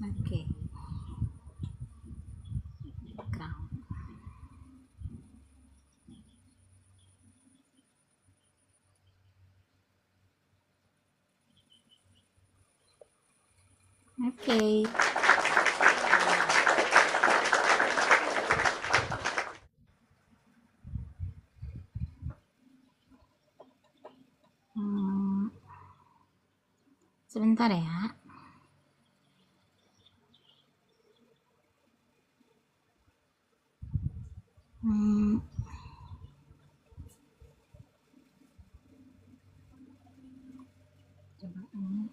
Oke, background. Oke. Sebentar ya. Coba ini.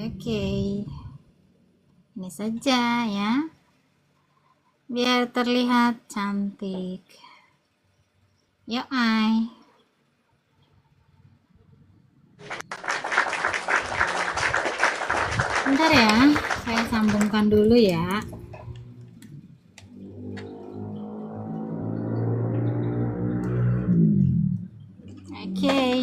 Oke, ini saja ya, biar terlihat cantik. Yuk, Ai. Bentar ya, saya sambungkan dulu ya. Oke.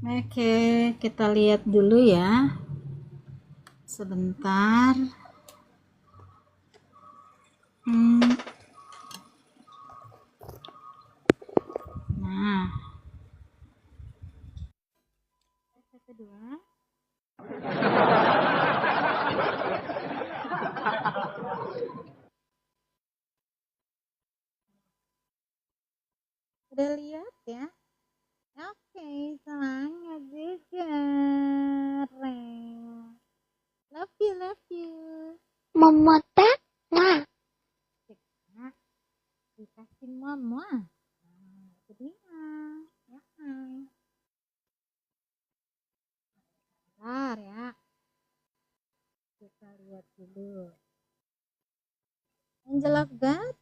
Oke, kita lihat dulu ya. Sebentar. Nah. Kedua. Udah lihat ya? Oke, semangat juga. Love you, love you. Momota, nah. Dikasih mama. Nah, itu dia. Ya. Bentar ya. Kita lihat dulu. Angel of God.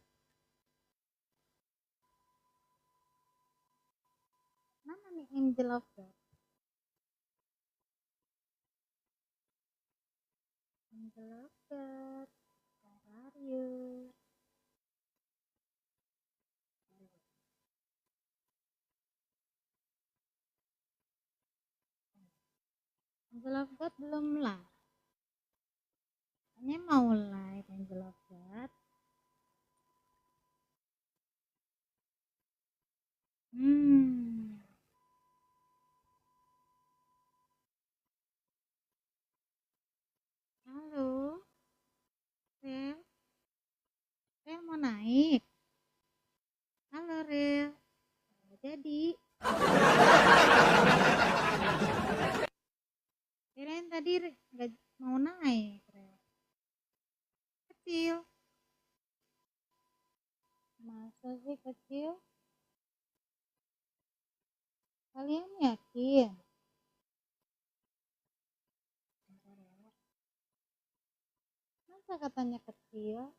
Mana nih Angel of God? Angel of God. Where are you? Angel of God belum live. Hanya mau live Angel of God. Halo. Rel mau naik. Halo Rel. Jadi. Kirain tadi nggak mau naik Rel. Kecil. Masa sih kecil? Kalian yakin? Masa katanya kecil?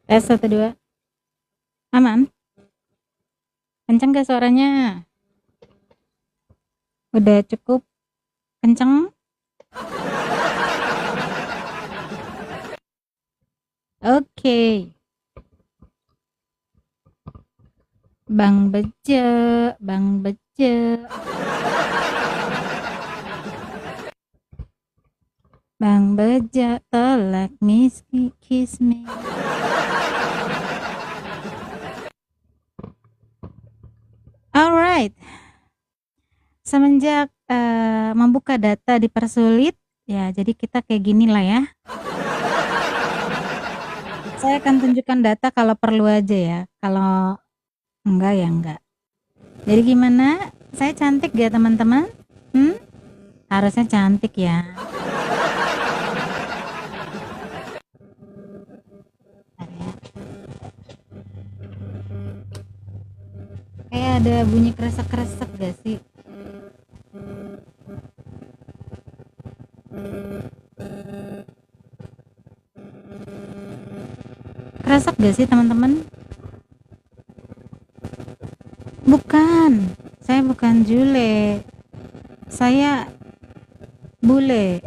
Tes 1 2. Aman? Kenceng gak suaranya? Udah cukup kenceng? Oke. Bang Beje, Bang Beje. Bang Beja tolak kiss me. Alright. Semenjak membuka data dipersulit, ya jadi kita kayak gini lah ya. Saya akan tunjukkan data kalau perlu aja ya. Kalau enggak ya enggak. Jadi gimana? Saya cantik gak teman-teman? Harusnya cantik ya. Kayak ada bunyi kresek-kresek gak sih? Kresek gak sih teman-teman? Bukan, saya bukan Jule, saya bule.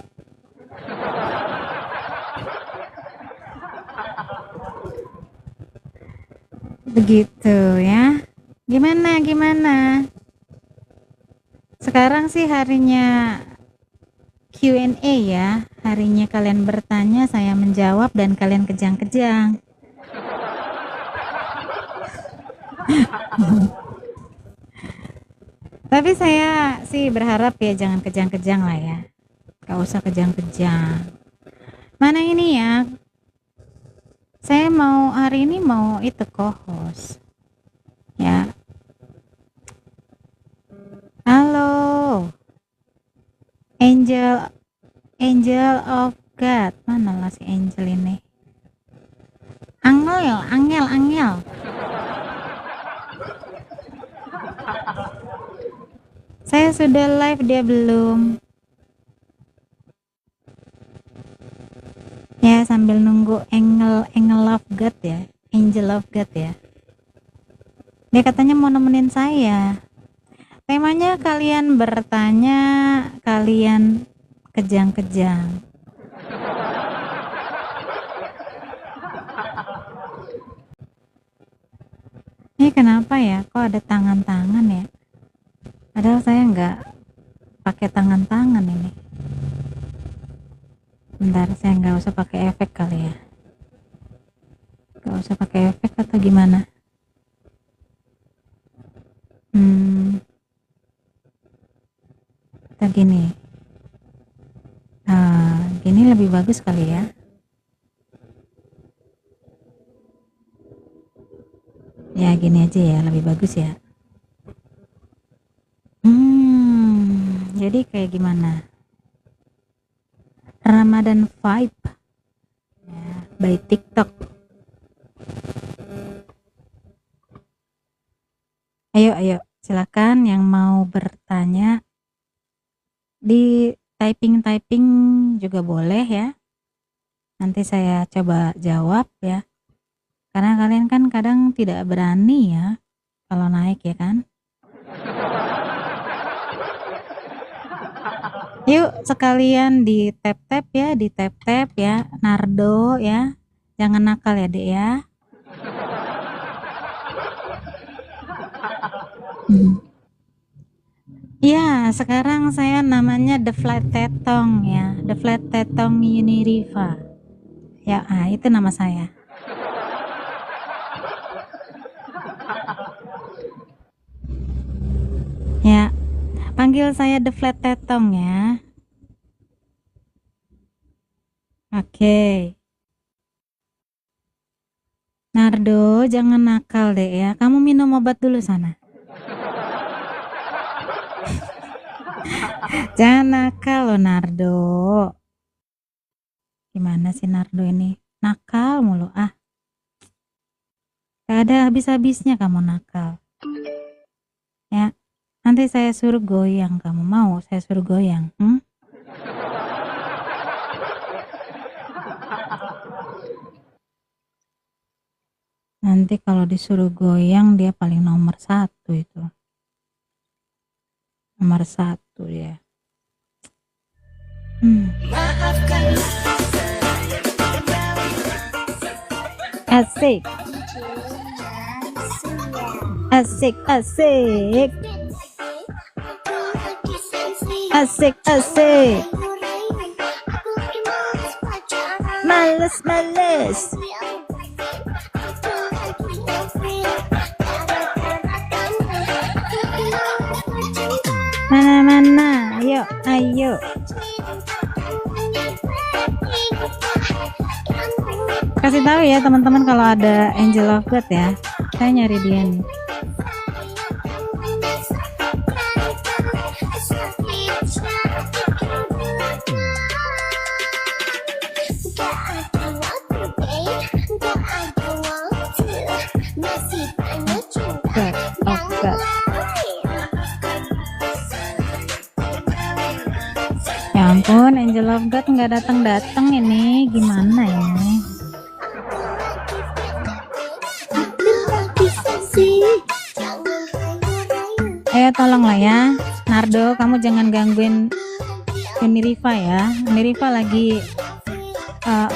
Begitu ya. Gimana? Sekarang sih harinya Q&A ya. Harinya kalian bertanya, saya menjawab, dan kalian kejang-kejang. Tapi saya sih berharap ya jangan kejang-kejang lah ya. Gak usah kejang-kejang. Mana ini ya? Saya mau hari ini mau itu co-host. Ya. Halo. Angel of God. Mana lah si Angel ini? Angel. Saya sudah live, dia belum. Ya, sambil nunggu Angel of God ya. Angel of God ya. Dia katanya mau nemenin saya. Temanya kalian bertanya, kalian kejang-kejang. Ini kenapa ya? Kok ada tangan-tangan ya? Padahal saya nggak pakai tangan-tangan ini. Bentar, saya nggak usah pakai efek kali ya. Nggak usah pakai efek atau gimana? Kita gini. Gini lebih bagus kali ya. Ya gini aja ya, lebih bagus ya. Jadi kayak gimana? Ramadan vibe ya, by TikTok. Ayo, silakan yang mau bertanya di typing juga boleh ya. Nanti saya coba jawab ya. Karena kalian kan kadang tidak berani ya kalau naik ya kan. Yuk sekalian di tap ya, Nardo ya. Jangan nakal ya, Dek ya. Ya, sekarang saya namanya The Flat Tetong ya. The Flat Tetong Uniriva. Ya, itu nama saya. Ya, panggil saya The Flat Tetong ya. Oke. Nardo, jangan nakal deh ya. Kamu minum obat dulu sana. Jangan nakal loh Nardo. Gimana sih Nardo ini? Nakal mulu ah. Gak ada habis-habisnya kamu nakal. Ya, nanti saya suruh goyang. Kamu mau saya suruh goyang? Nanti kalau disuruh goyang dia paling nomor 1 itu. Nomor 1 ya. Asik. Asik. Males. Mana, ayo. Kasih tahu ya teman-teman kalau ada Angel of God ya. Saya nyari dia nih. God. Ya ampun, Angel of God nggak datang-datang ini, gimana ini? Ayo tolonglah ya, Nardo, kamu jangan gangguin ini Riva ya. Ini Riva lagi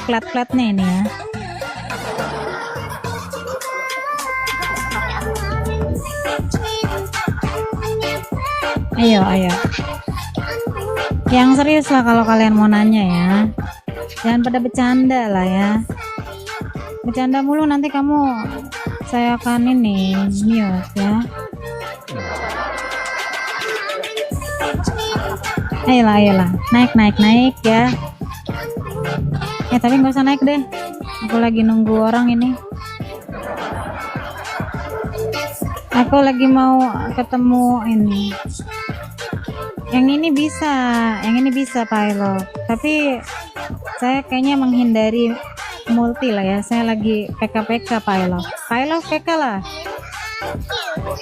flat-flatnya ini ya. Ayo. Yang serius lah kalau kalian mau nanya ya. Jangan pada bercanda lah ya. Bercanda mulu nanti kamu saya akan ini mute ya. Ayolah. Naik ya. Tapi nggak usah naik deh. Aku lagi nunggu orang ini. Aku lagi mau ketemu ini. Yang ini bisa Pilot. Tapi saya kayaknya menghindari multi lah ya. Saya lagi PK Pilot PK lah.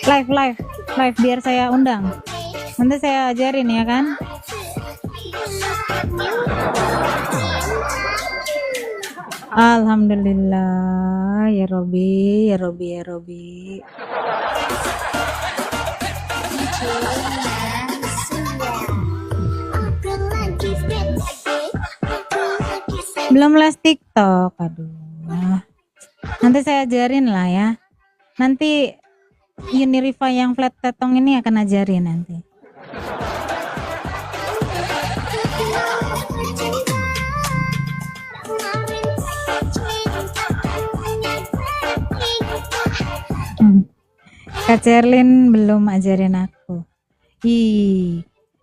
Live biar saya undang. Nanti saya ajarin ya kan. Alhamdulillah ya Robi. Belum les TikTok, aduh. Nanti saya ajarin lah ya. Nanti Uniriva yang flat tetong ini akan ajarin nanti. Kak Cerlin belum ajarin aku.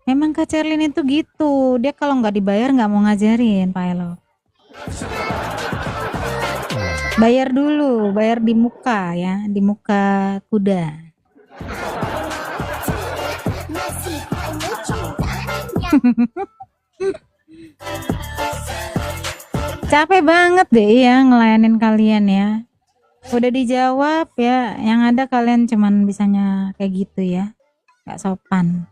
Memang Kak Cerlin itu gitu. Dia kalau nggak dibayar nggak mau ngajarin, Pilot. Bayar dulu, bayar di muka ya, di muka kuda. Capek banget deh ya ngelayanin kalian ya. Udah dijawab ya, yang ada kalian cuman bisanya kayak gitu ya, nggak sopan.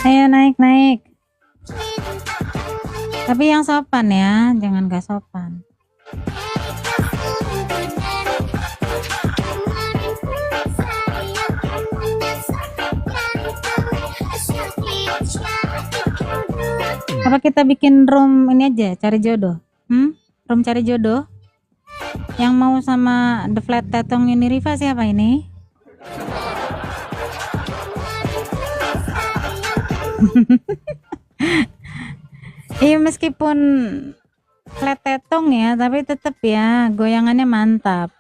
Ayo naik. Tapi yang sopan ya, jangan gak sopan. Apa kita bikin room ini aja, cari jodoh? Room cari jodoh? Yang mau sama The Flat Tetong ini Riva siapa ini? Iya meskipun flat tetong ya, tapi tetap ya goyangannya mantap.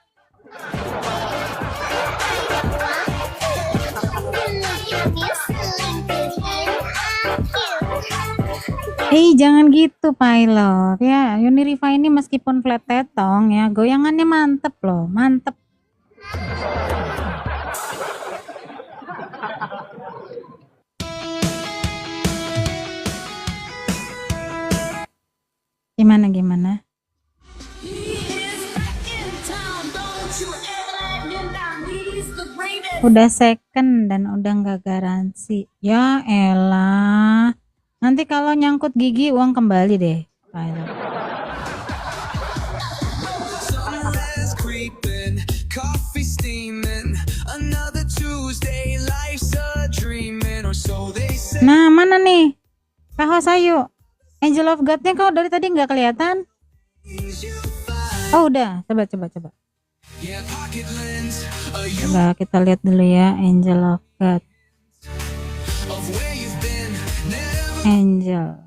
Jangan gitu Pilot ya. Uniriva ini meskipun flat tetong ya, goyangannya mantep loh, mantep. Gimana? Udah second dan udah nggak garansi. Ya elah. Nanti kalau nyangkut gigi uang kembali deh. Nah mana nih Kak Hosayu? Angel of God-nya kok dari tadi nggak kelihatan? Oh udah, coba. Coba kita lihat dulu ya Angel of God. Angel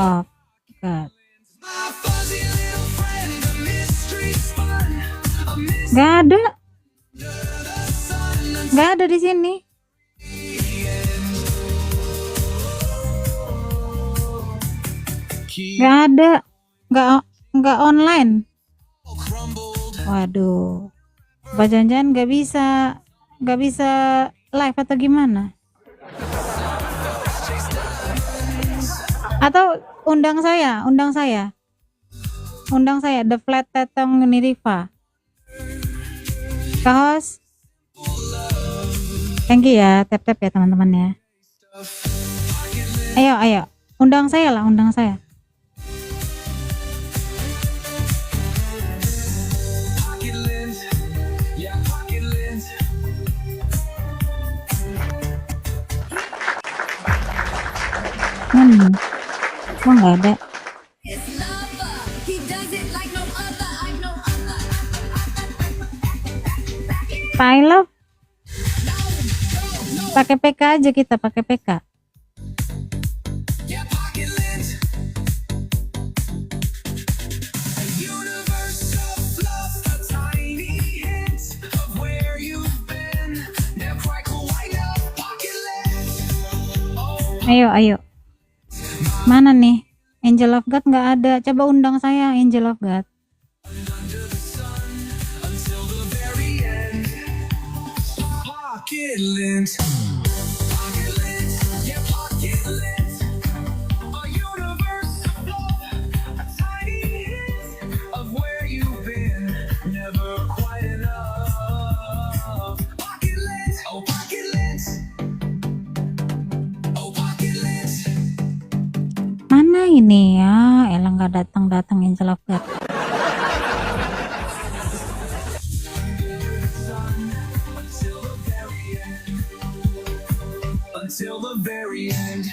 of God. Gak ada di sini. Gak ada, nggak online. Waduh, apa jangan-jangan nggak bisa Nggak bisa live atau gimana? Atau undang saya The Flat Tetong Niriva. Kaos. Thank you ya, tap-tap ya teman-teman ya. Ayo, undang saya. Mana? Kok nggak ada? Pak I Love. Pakai PK aja kita, pakai PK. Ayo. Mana nih? Angel of God nggak ada. Coba undang saya, Angel of God. Mana ini ya? Elang nggak datang Angel of God. Until the very end.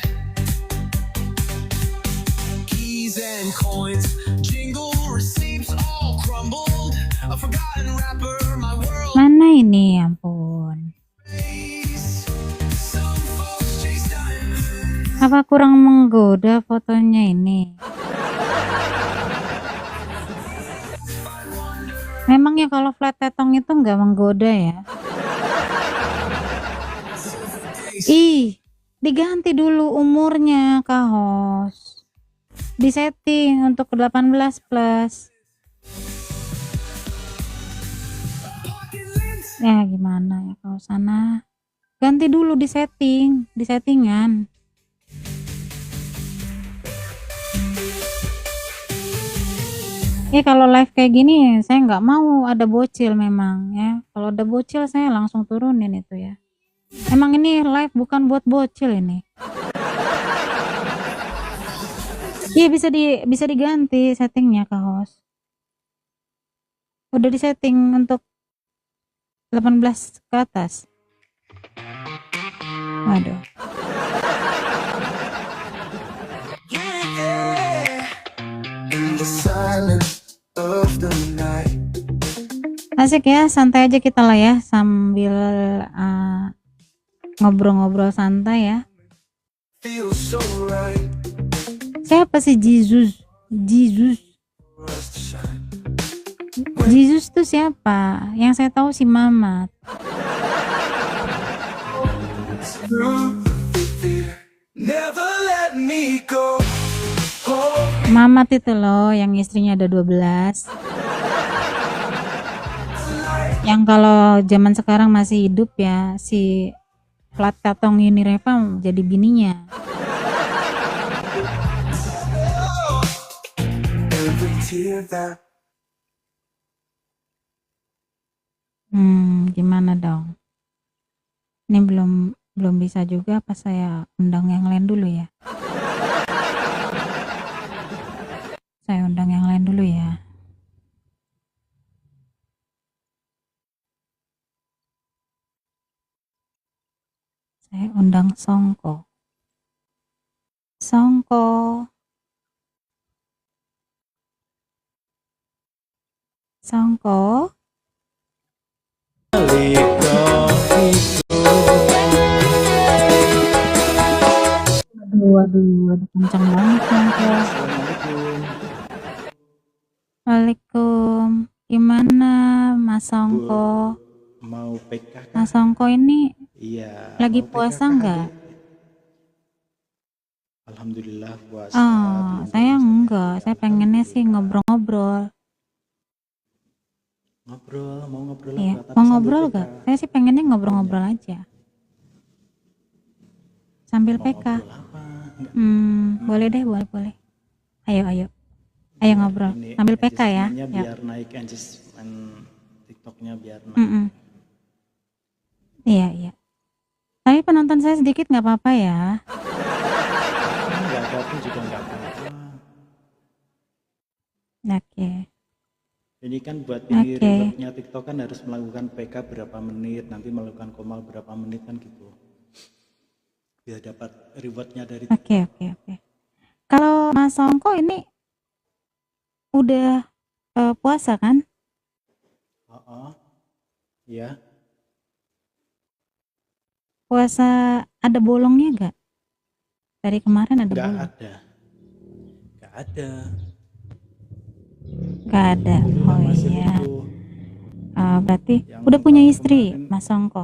Keys and coins, jingle receipts all crumbled. A forgotten rapper, my world. Mana ini, ampun. Apa kurang menggoda fotonya ini? Memangnya kalau Flat Tetong itu nggak menggoda ya? Ih, diganti dulu umurnya, Kaos. Disetting untuk 18 plus. Ya gimana ya kalau sana? Ganti dulu di settingan. Kalau live kayak gini saya nggak mau ada bocil memang ya. Kalau ada bocil saya langsung turunin itu ya. Emang ini live bukan buat bocil ini. Iya bisa diganti settingnya, Kaos. Udah disetting untuk 18 ke atas. Waduh. Asik ya, santai aja kita lah ya sambil ngobrol-ngobrol santai ya. Siapa sih Jesus tuh siapa? Yang saya tahu si Mamat. Mamat itu loh yang istrinya ada 12. Yang kalau zaman sekarang masih hidup ya, si Flat Tetong Niriva jadi bininya. Gimana dong? Ini belum bisa juga, apa saya undang yang lain dulu ya? Saya undang yang lain dulu ya. Saya undang Songko. Waduh, kencang banget Songko. Waalaikumsalam. Gimana Mas Songko? Mau PK? Mas Songko ini Iya. lagi puasa nggak? Alhamdulillah puasa. Saya enggak. Saya pengennya sih ngobrol-ngobrol. Mau ngobrol Iya, apa? Tapi mau sambil ngobrol PK. gak? Saya sih pengennya ngobrol-ngobrol aja sambil Mau PK. ngobrol apa? Enggak. Boleh deh, boleh. Ayo, ayo Biar ngobrol ini sambil PK ya. engagementnya Yuk. biar naik, engagement TikToknya biar naik. Mm-mm. Iya. Tapi penonton saya sedikit nggak apa-apa ya. Enggak gabung juga enggak apa-apa. Oke. Ini kan buat ini Oke. rewardnya TikTok kan harus melakukan PK berapa menit, nanti melakukan komal berapa menit kan gitu. Biar dapat rewardnya dari TikTok. Oke. Kalau Mas Songko ini udah puasa kan? Ya, Puasa ada bolongnya nggak? Dari kemarin ada enggak bolong? ada. Enggak ada. Nggak ada. Alhamdulillah Oh masih iya. utuh. Berarti Yang udah punya tahun istri, kemarin Mas Songko.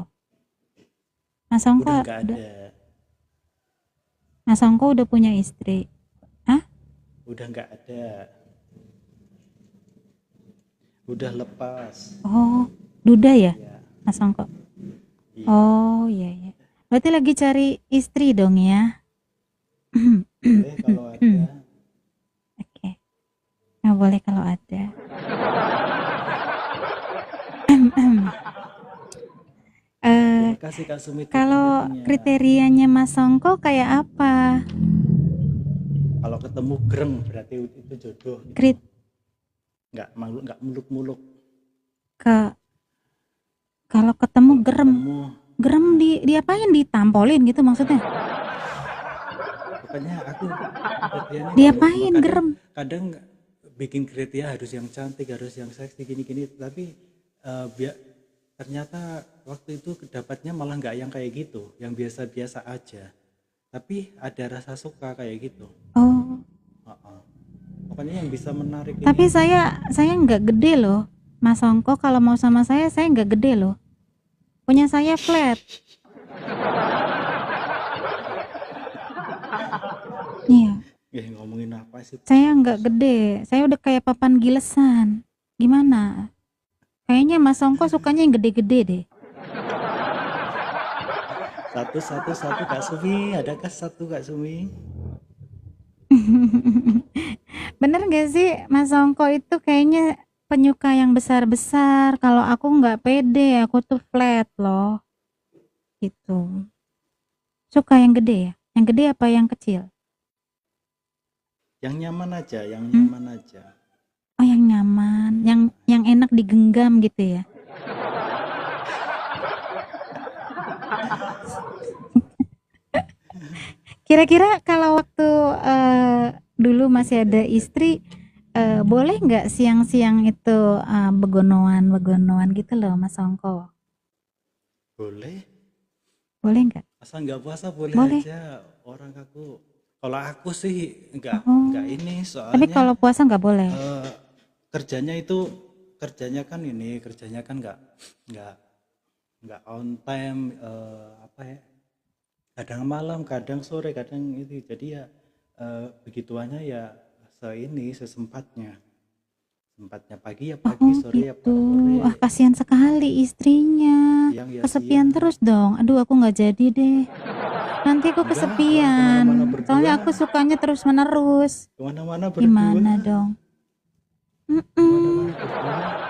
Mas Songko udah enggak ada. Mas Songko udah punya istri. Hah? Udah enggak ada. Udah lepas. Oh, duda ya, Ya. Mas Songko? Iya. Oh iya. Berarti lagi cari istri dong ya? Boleh kalau ada. Oke. Nggak boleh kalau ada. Terima kasih Kak Sumit. Kalau infonya. kriterianya Mas Songko kayak apa? Kalau ketemu greng berarti itu jodoh. Krit Enggak malu, enggak muluk-muluk. Kalau ketemu gerem, Ketemu diapain? Ditampolin gitu maksudnya? pokoknya aku kriterianya Diapain kadang, gerem? kadang bikin kriteria harus yang cantik, harus yang seksi gini-gini, tapi ternyata waktu itu dapatnya malah nggak yang kayak gitu, yang biasa-biasa aja, tapi ada rasa suka kayak gitu. Oh, Pokoknya yang bisa menarik tapi ini. saya nggak gede loh, Mas Songko. Kalau mau sama saya nggak gede loh. Punya saya flat. Iya. Ngomongin apa sih? Saya nggak gede. Saya udah kayak papan gilesan. Gimana? Kayaknya Mas Songko sukanya yang gede-gede deh. Satu Kak Sumi, adakah satu Kak Sumi? Bener gak sih Mas Songko itu kayaknya penyuka yang besar-besar. Kalau aku nggak pede, aku tuh flat loh. Gitu. Suka yang gede ya? Yang gede apa yang kecil? Yang nyaman aja, yang nyaman aja. Oh, yang nyaman, yang enak digenggam gitu ya. Kira-kira kalau waktu dulu masih ada istri, boleh nggak siang-siang itu begonoan gitu loh, Mas Songko? Boleh. Boleh nggak? Asal nggak puasa boleh aja. Orang aku, kalau aku sih nggak ini, soalnya. Tapi kalau puasa nggak boleh. Kerjanya kan nggak on time, apa ya? Kadang malam, kadang sore, kadang itu. Jadi ya begituannya ya sesempatnya. Sempatnya pagi ya pagi, sore ya Gitu. sore. Kasihan sekali istrinya. Siang ya Kesepian siang. terus dong. Aduh, aku nggak jadi deh. Nanti aku Enggak, kesepian. kemana-mana berdua. Soalnya aku sukanya terus menerus. Kemana-mana berdua. Gimana dong? Kemana-mana berdua.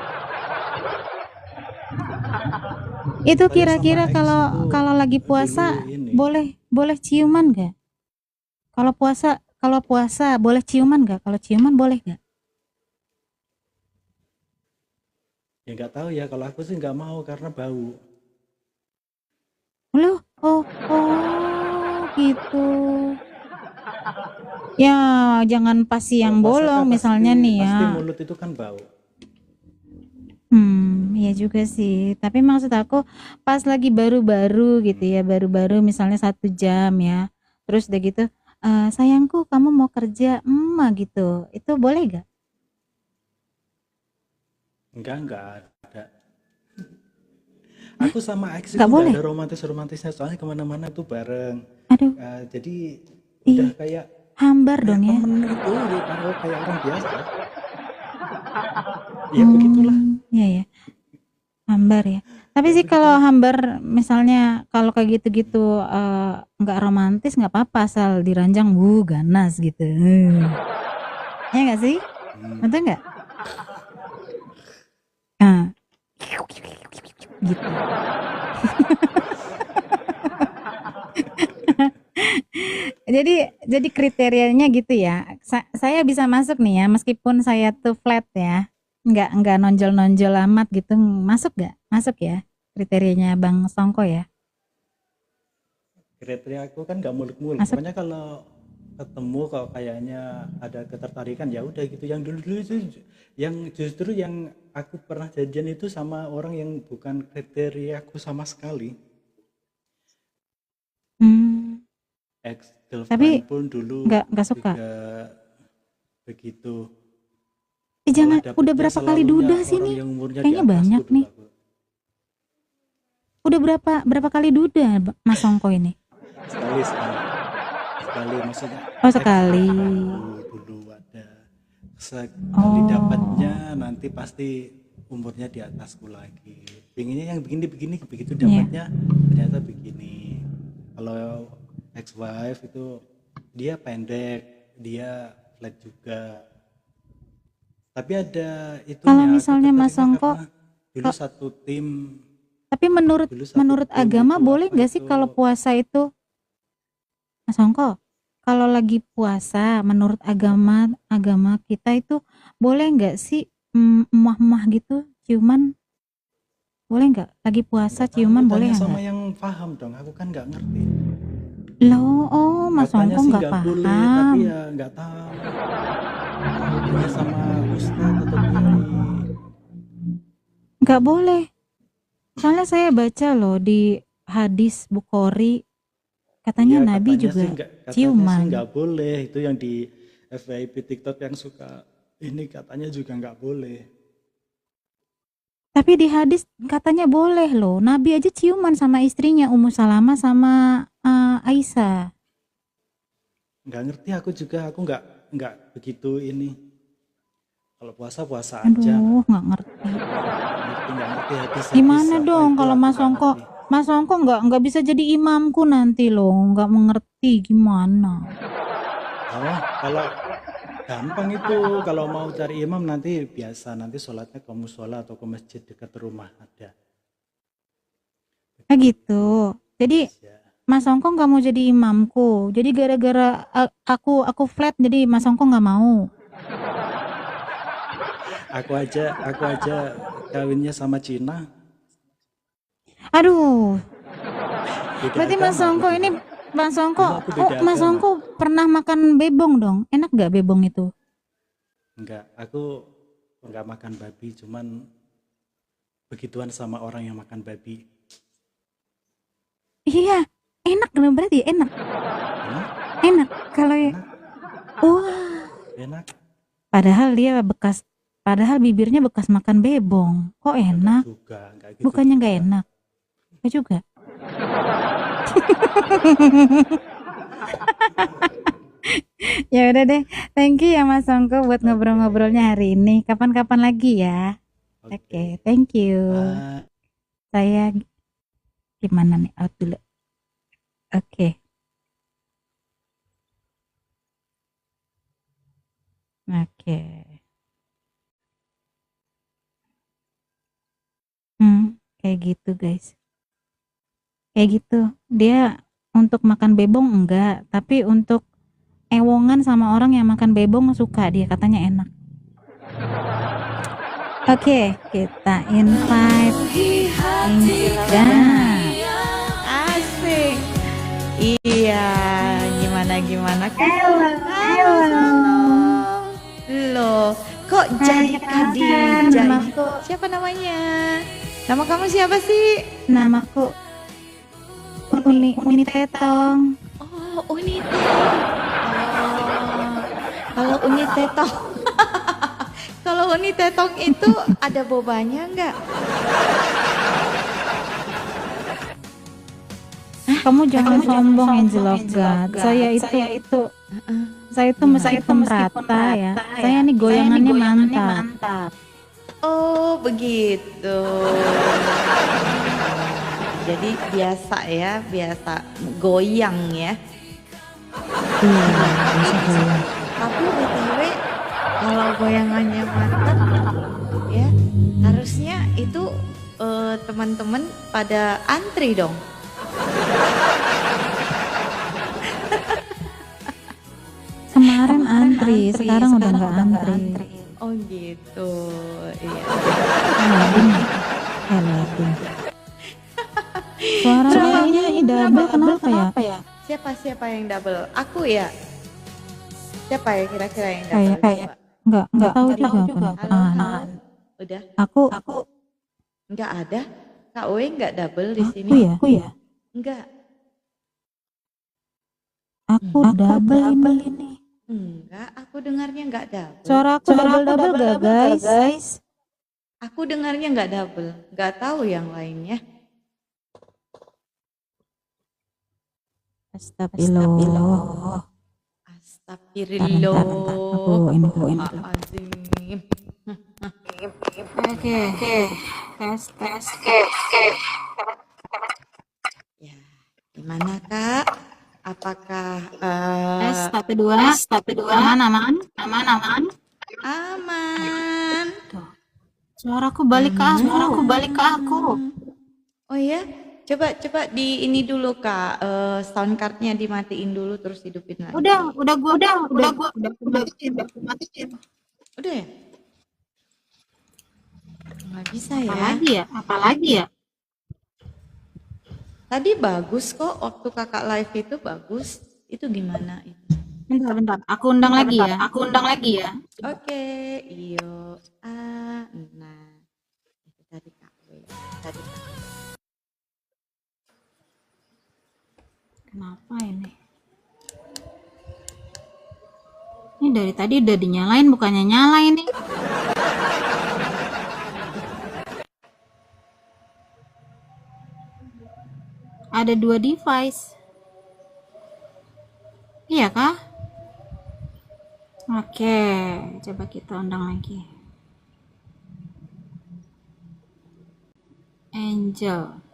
Itu Saya kira-kira sama ex itu kalau lagi puasa dulu ini. boleh ciuman nggak? Kalau puasa boleh ciuman nggak? Kalau ciuman boleh nggak? Ya nggak tahu ya, kalau aku sih nggak mau karena bau. Loh, oh gitu. Ya, jangan pas siang Kalau puasa bolong kan misalnya nih ya. Pasti mulut itu kan bau. Iya juga sih. Tapi maksud aku pas lagi baru-baru gitu ya, baru-baru misalnya 1 jam ya. Terus udah gitu, sayangku kamu mau kerja, gitu. Itu boleh gak? Enggak ada. Aku sama ex itu Nggak boleh? nggak ada romantisnya, soalnya kemana-mana tuh bareng. Aduh, Jadi udah kayak hambar dong ya. temen gitu, kayak orang biasa. Ya begitulah. Iya ya. Hambar ya. Tapi Ya sih begitu. kalau hambar misalnya kalau kayak gitu-gitu nggak romantis nggak apa-apa asal diranjang ganas gitu. Ya nggak sih? Hmm. Betul nggak? Nah, gitu. Jadi kriterianya gitu ya. Saya bisa masuk nih ya meskipun saya tuh flat ya. Nggak nonjol-nonjol amat gitu. Masuk nggak? Masuk ya kriterianya Bang Songko ya. Kriteria aku kan nggak muluk-muluk, Masuk. pokoknya kalau ketemu kok kayaknya ada ketertarikan ya udah gitu. Yang dulu dulu itu yang justru yang aku pernah janjian itu sama orang yang bukan kriteria aku sama sekali. Hmm, Ex girlfriend tapi pun dulu nggak suka. juga begitu, malah Jangan, udah dapetnya berapa kali duda selalunya sih orang nih? yang umurnya di Kayaknya atasku banyak dulu nih. aku. Udah berapa kali duda Mas Songko ini? Sekali sekali sekali, maksudnya Oh ex sekali. girlfriend aku dulu ada. Sekali Oh, dapatnya nanti pasti umurnya di atasku lagi. Pinginnya yang begini-begini, begitu iya. dapatnya ternyata begini. Kalau ex wife itu dia pendek, dia flat juga. Tapi ada Kalau itunya, aku misalnya Mas tertariknya Songko, karena dulu satu tim, tapi menurut dulu satu menurut tim agama itu boleh apa nggak sih itu. kalau puasa itu, Mas Songko? Kalau lagi puasa, menurut agama agama kita itu boleh nggak sih emah-emah gitu ciuman? Boleh nggak? Lagi puasa Nggak tahu, ciuman boleh tanya ya sama nggak? yang paham dong, aku kan nggak ngerti. Loh, oh Mas Katanya Songko sih nggak nggak boleh, tapi paham. ya nggak tahu. Aku tanya sama ustadz atau kiai. Nggak boleh. Soalnya saya baca loh di hadis Bukhari, katanya Iya, Nabi juga katanya sih ciuman. nggak boleh. Itu yang di FYP TikTok yang suka ini katanya juga nggak boleh. Tapi di hadis katanya boleh loh. Nabi aja ciuman sama istrinya Ummu Salamah sama Aisyah. Nggak ngerti aku juga, aku nggak begitu ini. Kalau puasa puasa aja, Aduh, nggak ngerti. nggak ngerti hadis-hadis Gimana apa dong itu kalau aku Mas nggak Songko? ngerti. Mas Songko nggak bisa jadi imamku nanti loh. Nggak mengerti gimana. Oh, kalau gampang itu, kalau mau cari imam nanti biasa, nanti sholatnya ke musola atau ke masjid dekat rumah ada. Ah Begitu gitu. Jadi aja. Mas Songko nggak mau jadi imamku. Jadi gara-gara aku flat jadi Mas Songko nggak mau. Aku aja kawinnya sama Cina, Aduh, beda berarti Mas agama aku Songko ini dulu. Mas Dulu Songko, aku oh beda Mas agama. Songko pernah makan bebong dong? Enak gak bebong itu? Enggak, aku enggak makan babi, cuman begituan sama orang yang makan babi. Iya, enak dong berarti enak. Enak, Enak kalau enak, wah, enak. padahal bibirnya bekas makan bebong. Kok Enggak enak? juga, enggak gitu Bukannya nggak juga. enak? Enggak juga. Ya udah deh. Thank you ya Mas Songko buat Oke, ngobrol-ngobrolnya hari ini. Kapan-kapan lagi ya. oke. Oke, thank you. Bye. Saya gimana nih? Out dulu. Oke. Oke. Kayak gitu guys. Kayak gitu. Dia untuk makan bebong enggak, tapi untuk ewongan sama orang yang makan bebong suka dia katanya enak. Oke, kita invite Angela. Asik. Iya, gimana? Halo. Loh, kok jadi Khadijah? Namaku, siapa namanya? Nama kamu siapa sih? Namaku Uni Tetong. Oh, Uni Tetong. Kalau Uni Tetong, kalau Uni Tetong itu ada bobanya nggak? Kamu jangan sombong Angel of God. Saya itu meskipun rata ya. Saya nih goyangannya mantap. Oh, begitu. Jadi biasa ya, biasa goyang ya. Iya, bisa goyang. Tapi BTW kalau goyangannya mantap ya, harusnya itu teman-teman pada antri dong. Kemarin antri, sekarang udah nggak antri. Oh gitu. Iya. Aladin. Suaranya ini double kenapa ya? Siapa yang double? Aku ya. Siapa ya kira-kira yang double? Kayak Coba. nggak tahu juga. Halo, halo. Udah? Aku Nggak ada. Kak Uwe nggak double di sini? aku ya. Enggak. Aku double ini. Enggak, aku dengarnya nggak double. Suara aku double gak guys? Aku dengarnya nggak double. Nggak tahu yang lainnya. Astagfirullah. Astagfirullah. Aku ini. Azim. Oke. Tes. Ya, gimana Kak? Apakah Tes tahap kedua. Aman. aman? Suaraku balik ke aku. Oh ya, coba di ini dulu Kak, sound cardnya dimatiin dulu terus hidupin lagi. Udah gua matiin. Udah ya? Nggak bisa ya? Apalagi ya? Tadi bagus kok waktu kakak live itu bagus. Itu gimana itu? Bentar. Aku undang lagi ya. Oke, iyo. Nah. Itu tadi Kak W. Kenapa ini? Ini dari tadi udah dinyalain, bukannya nyala ini. Ada 2 device. Iya kah? Oke, coba kita undang lagi. Angel.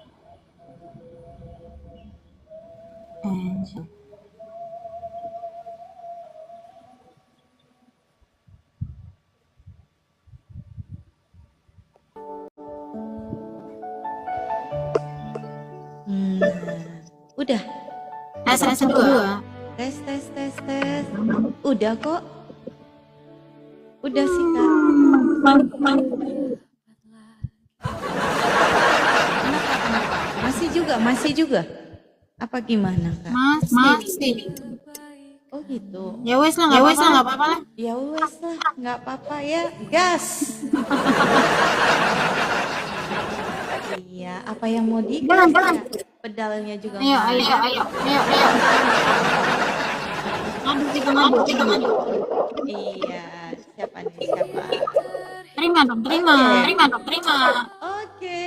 Udah. Tes kedua. Tes. Udah kok. Udah sih Kak. Kenapa? Masih juga. Apa gimana Kak? Masih. Oh gitu. Ya wes lah, nggak apa-apa lah. Ya wes lah, nggak apa-apa ya. Gas. Iya, apa yang mau digas? Jangan. Pedalnya juga. Ayo. Maju. Iya, siapa? Terima dong. Oke.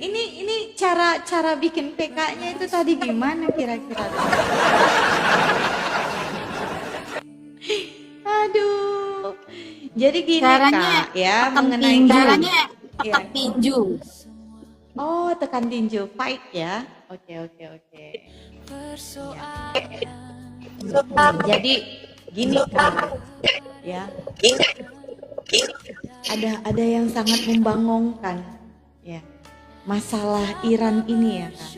Ini cara bikin PK-nya itu tadi gimana kira-kira? Aduh. Jadi gini Caranya Kak, ya mengenai tekan tinju. Oh, tekan tinju, fight ya. Oke. Ya. Jadi gini Kak, ya. Ada yang sangat membangongkan, ya. Masalah Iran ini ya Kak.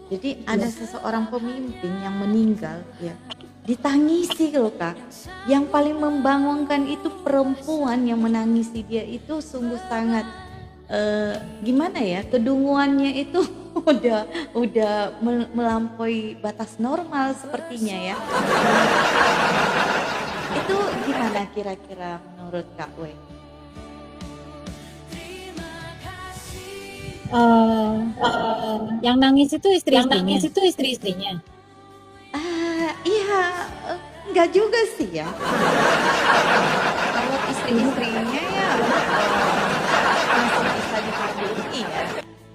Jadi ada seseorang pemimpin yang meninggal, ya. Ditangisi loh Kak. Yang paling membangongkan itu perempuan yang menangisi dia itu sungguh sangat gimana ya, kedunguannya itu udah melampaui batas normal sepertinya ya. Itu gimana kira-kira menurut Kak We? Yang nangis itu istri-istrinya. Iya, enggak juga sih ya. Kalau istri-istrinya ya masih bisa dimaklumi ya.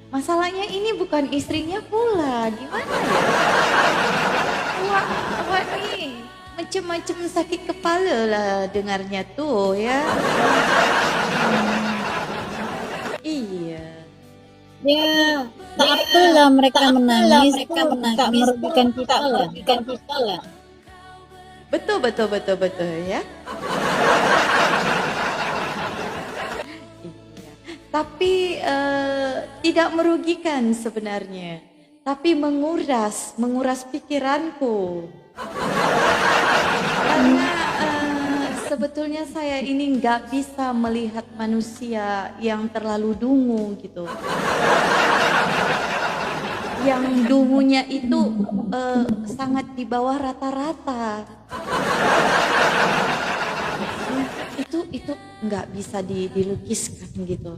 Masalahnya ini bukan istrinya pula, gimana ya? Wah nih, macem-macem sakit kepala lah dengarnya tuh ya. Ya, tak apalah mereka menangis, tak merugikan kita lah. Betul ya. Iya. Tapi tidak merugikan sebenarnya, tapi menguras pikiranku. Karena sebetulnya saya ini nggak bisa melihat manusia yang terlalu dungu gitu. Yang dungunya itu sangat di bawah rata-rata. Itu nggak bisa dilukiskan gitu.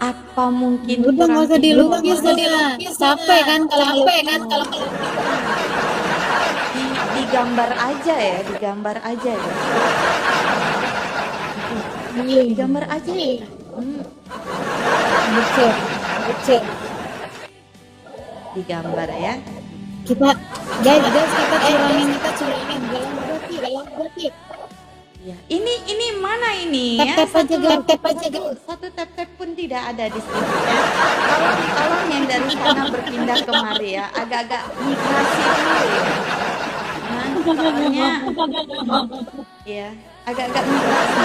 Apa mungkin Udah nggak usah kurang dilukis lah, capek kan kalau digambar aja ya. Digambar aja ya. Betul. Digambar ya. Kita guys kita curangin dalam berarti. Ya, ini mana ini ya? Tap aja guys. Satu tap pun tidak ada di sini ya. Tolong yang dari sana berpindah kemari ya. Agak-agak migrasi dulu ya. Nah, soalnya ya, agak-agak migrasi.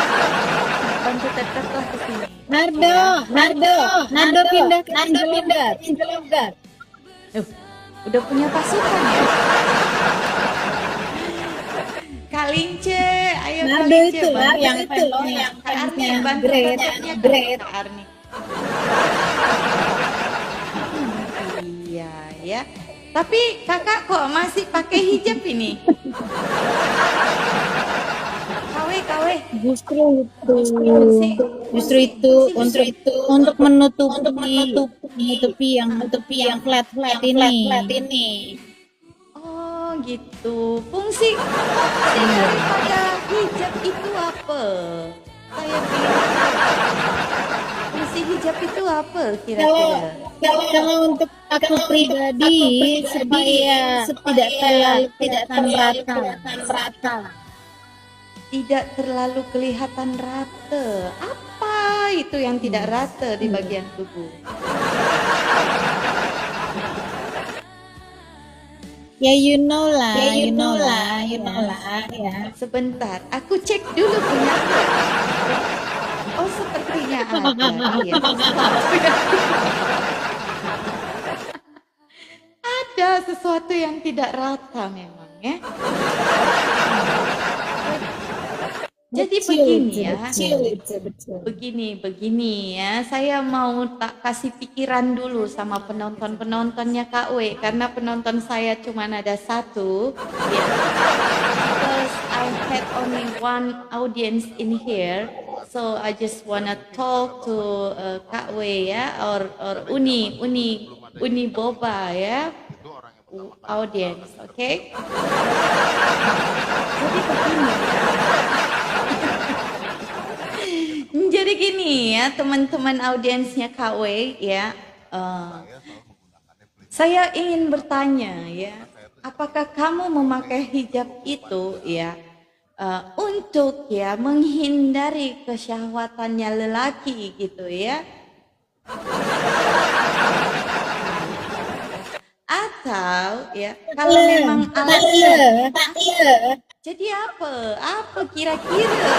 Bantu tap lah ke sini. Nardo pindah ke Injeloggar. Udah punya pasukan ya? Kalince, ayo Nardo Kalince, itu lah yang Kak Arni bantu great. Kak Arni. Iya ya. Tapi kakak kok masih pakai hijab ini? KW. Justru itu untuk menutupi yang flat ini. Oh gitu. Fungsi daripada hijab itu apa? Saya pilih. Fungsi hijab itu apa kira-kira? Kalau untuk aku pribadi supaya tidak terlalu rata. Tidak terlalu kelihatan rata. Apa itu yang tidak rata di bagian tubuh? Ya you know lah ya. Sebentar, aku cek dulu punya. Oh sepertinya ada. Iya. Ada sesuatu yang tidak rata memang ya. Jadi begini ya. Betul. Begini ya. Saya mau tak kasih pikiran dulu sama penontonnya Kak W, karena penonton saya cuma ada satu. Ya. Because I had only one audience in here, so I just wanna talk to Kak W ya, or Uni Boba ya, audience, okay? Jadi begini ya. Jadi gini ya teman-teman audiensnya KW ya, saya ingin bertanya ya, apakah kamu memakai hijab itu ya untuk ya menghindari kesyahwatannya lelaki gitu ya, atau ya kalau memang alasan jadi apa kira-kira?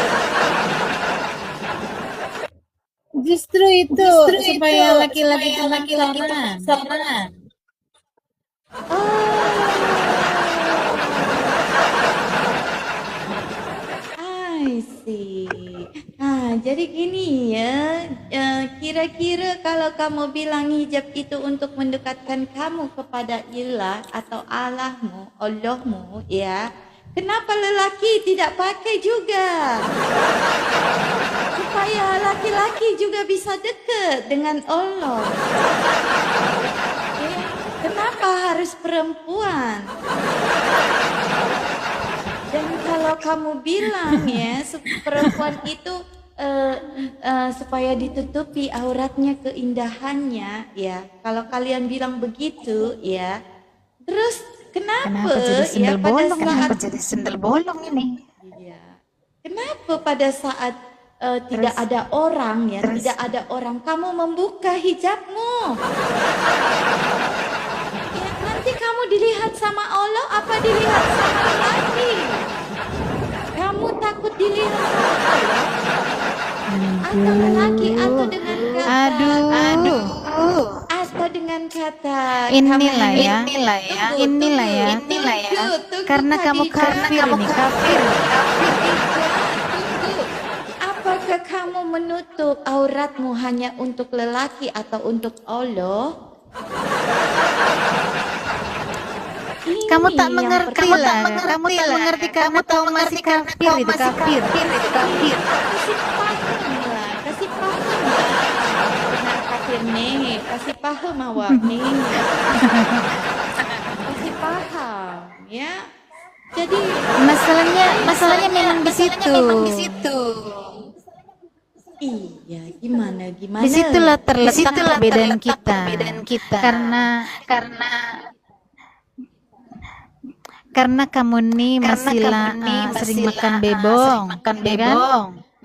Justru itu supaya laki-laki penasaran. I see. Nah, jadi gini ya, kira-kira kalau kamu bilang hijab itu untuk mendekatkan kamu kepada ilah atau Allahmu, ya, kenapa lelaki tidak pakai juga? Supaya laki-laki juga bisa dekat dengan Allah. Ya, kenapa harus perempuan? Dan kalau kamu bilang ya perempuan itu supaya ditutupi auratnya, keindahannya ya, kalau kalian bilang begitu ya, terus kenapa jadi sendal bolong ini? Ya, kenapa pada saat tidak ada orang ya, tidak ada orang, kamu membuka hijabmu. Ya, nanti kamu dilihat sama Allah apa dilihat sama lelaki? Kamu takut dilihat sama Allah? Atau lelaki atau dengan kata atau dengan kata Inilah ya. Karena kamu kafir nih, kafir. Apakah kamu menutup auratmu hanya untuk lelaki atau untuk Allah? Kamu tak mengerti lah. Kamu tak mengerti karena kau masih kafir itu, kafir. Kasih paham lah. Benar kafir nih, kasih paham awak nih. Kasih paham ya. Jadi masalahnya memang di situ. Iya, gimana? Disitulah terletak perbedaan kita. Karena kamu nih masih sering makan bebong,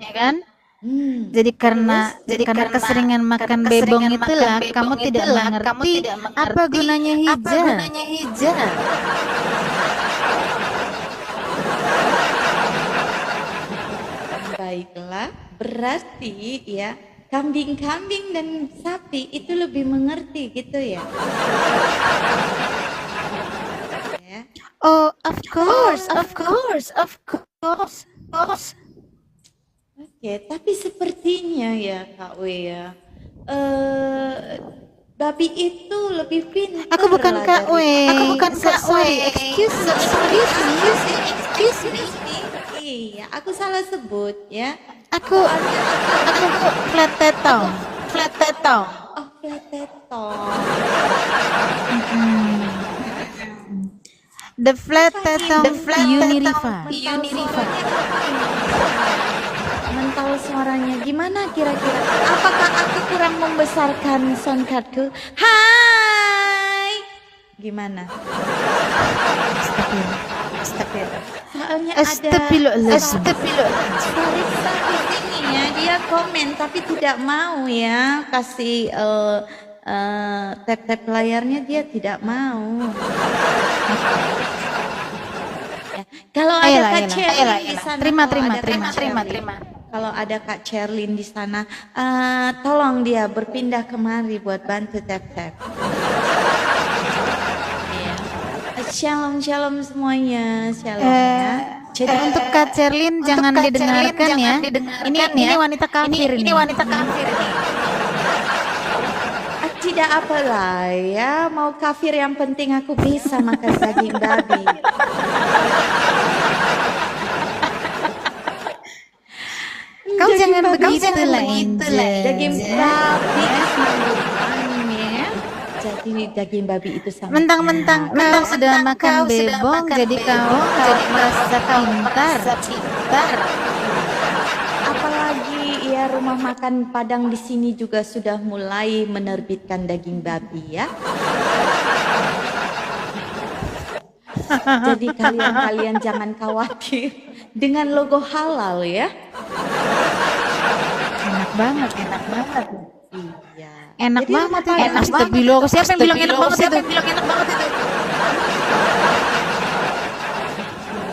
ya kan? Jadi karena keseringan makan bebong itulah kamu tidak mengerti apa gunanya hijab. Baiklah, berarti ya kambing-kambing dan sapi itu lebih mengerti gitu ya. Ya. Oh, of course. Oke, tapi sepertinya ya Kak W ya, babi itu lebih pintar. Aku bukan lah Kak W. dari- Excuse me. Iya, aku salah sebut ya. Aku flat tetong. Oh, flateton. The flat tetong Uniriva. Mental suaranya gimana kira-kira? Apakah aku kurang membesarkan sound cardku? Hai. Gimana? Soalnya ada Astagfirullahaladzim. Sarissa di sini ya, dia komen tapi tidak mau ya kasih tap-tap layarnya, dia tidak mau. Ya, kalau ada Kak Cherlyn di sana, Terima. Kalau ada Kak Cherlyn di sana, tolong dia berpindah kemari buat bantu tap-tap. Iya. Shalom semuanya, shalom ya. Jadi untuk Kak Cherlyn jangan didengarkan ya. Ini wanita kafir ini. Tidak apalah ya, mau kafir yang penting aku bisa makan daging babi. Kau jangan begitu lah, Daging babi ya. Jadi daging babi itu sama. Mentang-mentang kau sudah makan bebong, jadi kau merasa pintar. Apalagi ya, rumah makan Padang di sini juga sudah mulai menerbitkan daging babi ya. Jadi kalian jangan khawatir dengan logo halal ya. Enak banget. Iya. Enak Jadi banget. rumah Padang- Siapa yang bilang enak banget itu?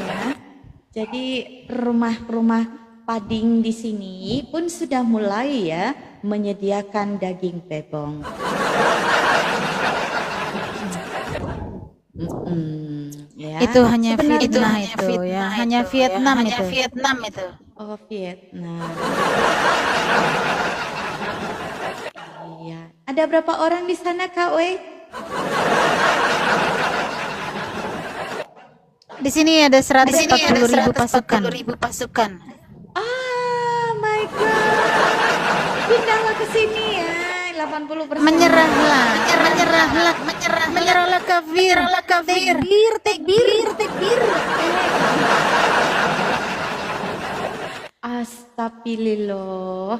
Ya. Jadi rumah-rumah Pading di sini pun sudah mulai ya menyediakan daging bebong. Ya. Itu hanya Sebenarnya- fitnah itu ya. Hanya Vietnam itu. Oh, Vietnam. Iya. Ada berapa orang di sana, Kak Wei? Di sini ada 140.000 pasukan. Ah, my God. Pindahlah ke sini ya. 80%. Menyerahlah kafir. Takbir. Astagfirullah.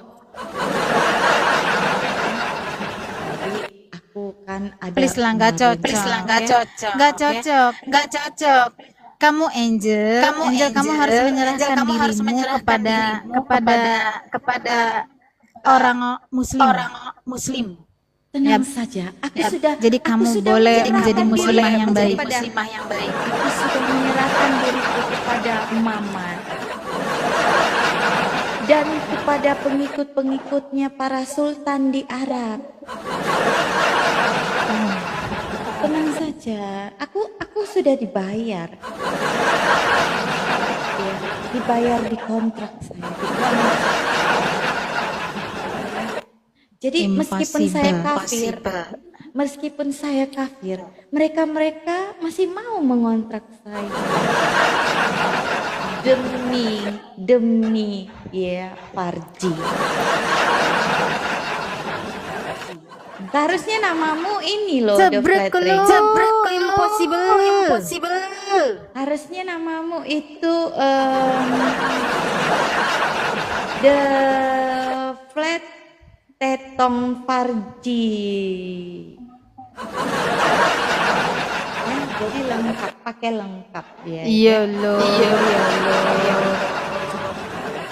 Jadi aku kan ada Please lah, nggak cocok. kamu Angel, kamu harus menyerahkan dirimu kepada orang muslim. Tenang Ya. saja, Jadi kamu boleh menjadi muslimah yang baik. Aku sudah menyerahkan diriku kepada Mama dan kepada pengikut-pengikutnya para sultan di Arab. Tenang saja, aku sudah dibayar. Ya, dibayar di kontrak saya. Jadi meskipun saya kafir, mereka masih mau mengontrak saya. Demi ya Parji. Seharusnya namamu ini loh, The Flat Rate. Impossible. Harusnya namamu itu The Flat Tetong Parji. Ya, jadi lengkap, pakai lengkap dia. Iya loh.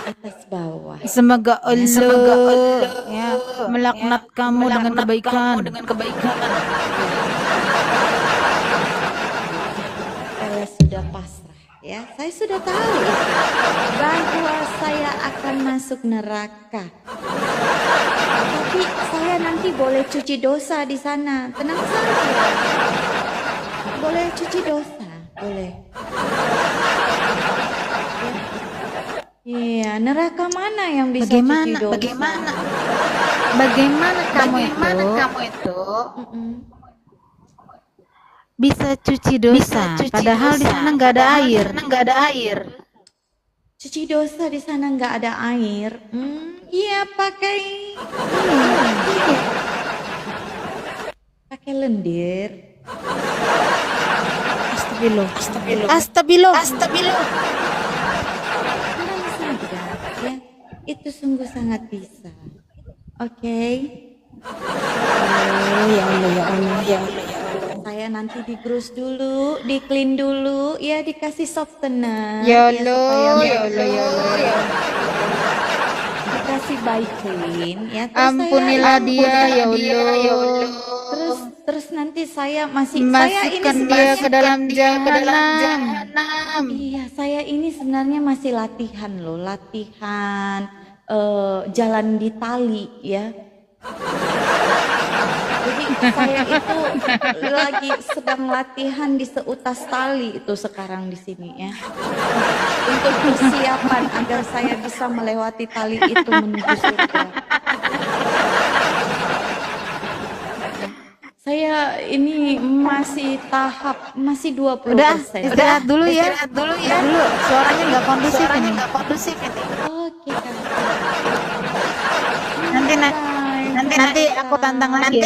Atas bawah. Semoga Allah ya melaknat kamu dengan kebaikan. Saya sudah pasrah ya. Saya sudah tahu bahwa saya akan masuk neraka. Tapi saya nanti boleh cuci dosa di sana. Tenang saja. Boleh cuci dosa, boleh. Iya, neraka mana yang bisa cuci dosa? Bagaimana kamu itu bisa cuci dosa padahal di sana nggak ada air. Cuci dosa di sana nggak ada air. Iya pakai lendir. Astagfirullah. Tenang saja, ya. Itu sungguh sangat bisa. Oke. Ya Allah. Saya nanti digerus dulu, di-clean dulu, ya dikasih softener. Ya supaya Allah. Dikasih by clean, ya. Ampunilah dia ya Allah. Terus nanti saya Masukkan dia ke dalam jahanam. Iya, saya ini sebenarnya masih latihan jalan di tali ya. Jadi saya itu lagi sedang latihan di seutas tali itu sekarang di sini ya. Untuk persiapan agar saya bisa melewati tali itu menuju surga. Saya ini masih 20%. Udah, istirahat dulu ya. Suaranya nggak kondusif ini. Oke, Kak. Nanti aku tantang lagi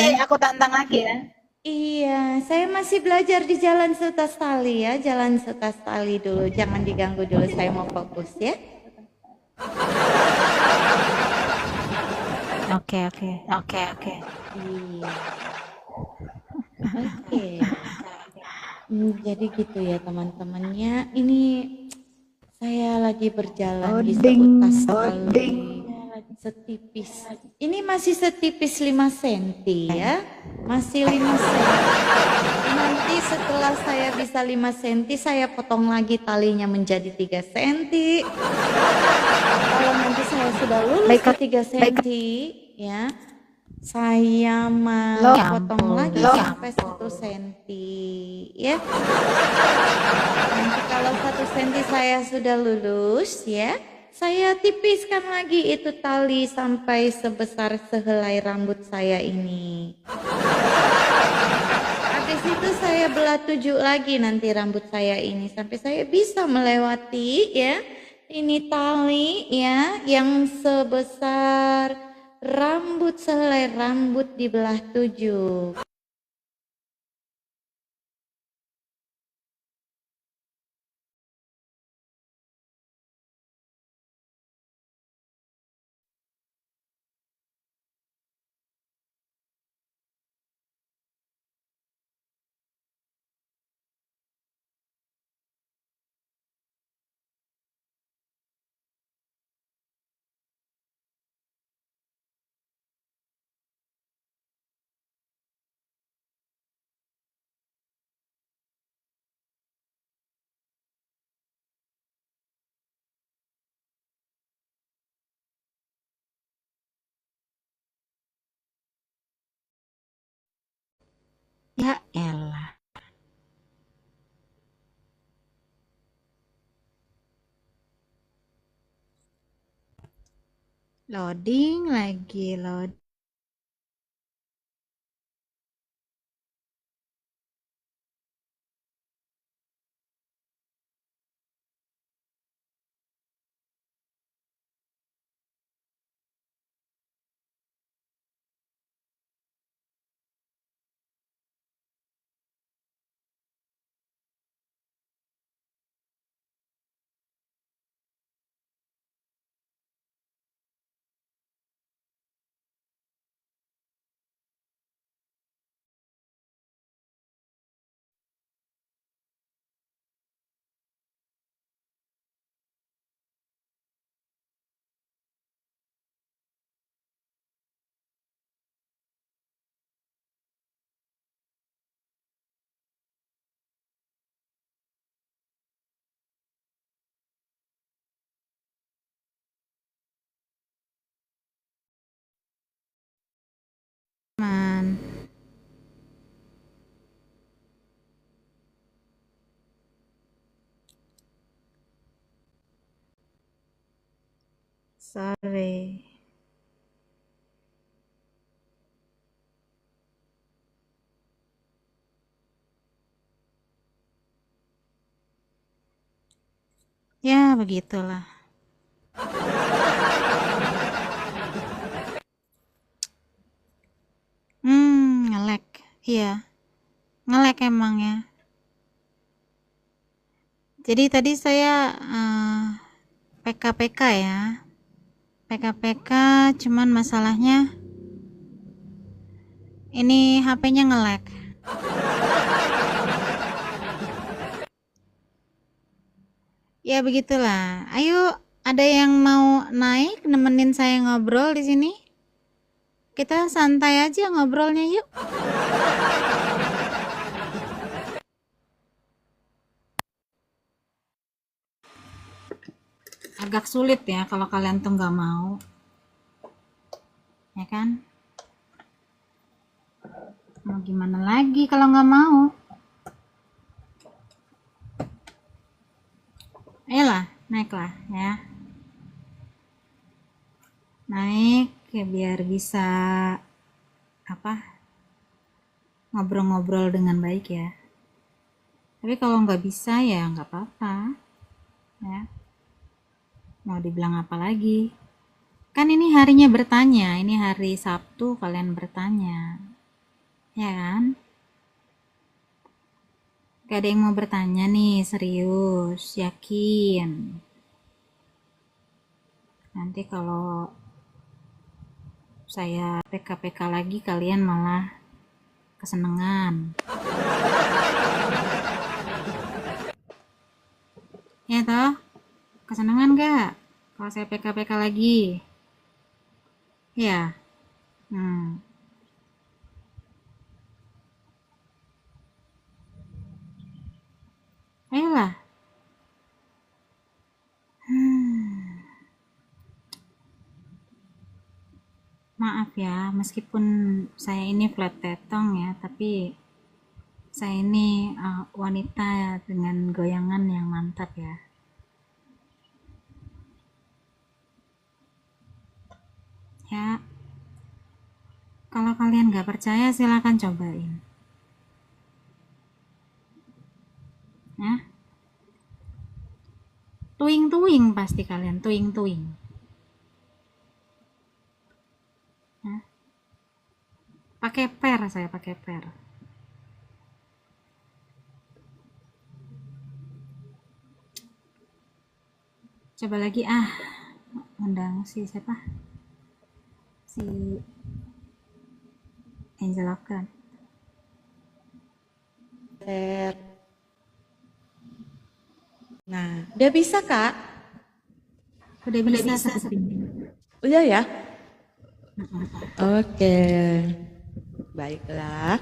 ya. Iya, saya masih belajar di jalan seutas tali ya. Jalan seutas tali dulu, jangan diganggu dulu, saya mau fokus ya. Oke. Iya. Oke. Jadi gitu ya teman-temannya. Ini saya lagi berjalan di seutas tali. Setipis. Ini masih setipis 5 cm ya. Masih 5 cm. Nanti setelah saya bisa 5 cm, saya potong lagi talinya menjadi 3 cm. Kalau nanti saya sudah lulus ke 3 cm, ya. Saya mau potong lagi sampai 1 cm, ya. Nanti kalau 1 cm saya sudah lulus, ya. Saya tipiskan lagi itu tali sampai sebesar sehelai rambut saya ini. Habis itu saya belah 7 lagi nanti rambut saya ini sampai saya bisa melewati ya. Ini tali ya yang sebesar rambut sehelai rambut dibelah 7. Ya elah. Loading lagi, load. Man. Sorry. Ya, begitulah. Ngelek. Iya, ngelek emang ya. Jadi tadi saya PK-PK ya. PK-PK cuman masalahnya ini HP-nya ngelek. Ya begitulah. Ayo, ada yang mau naik nemenin saya ngobrol di sini? Kita santai aja ngobrolnya yuk. Agak sulit ya kalau kalian tuh nggak mau, ya kan? Mau gimana lagi kalau nggak mau? Ayolah, naiklah ya. Naik ya biar bisa apa? Ngobrol-ngobrol dengan baik ya. Tapi kalau nggak bisa ya nggak apa-apa, ya. Mau dibilang apa lagi? Kan ini harinya bertanya, ini hari Sabtu kalian bertanya, ya kan? Gak ada yang mau bertanya nih, serius, yakin. Nanti kalau saya PK-PK lagi kalian malah kesenengan. Ya toh? Kesenengan gak? Kalau saya PK-PK lagi? Ya. Ayolah. Maaf ya, meskipun saya ini flat tetong ya, tapi saya ini wanita dengan goyangan yang mantap ya. Ya, kalau kalian gak percaya silakan cobain. Ya, tuing-tuing pasti kalian, tuing-tuing. Ya. Pakai per, saya pakai per. Coba lagi undang si siapa? Si Angel Locken. Nah, udah bisa Kak? Udah bisa tapi Udah ya? Oke. Baiklah.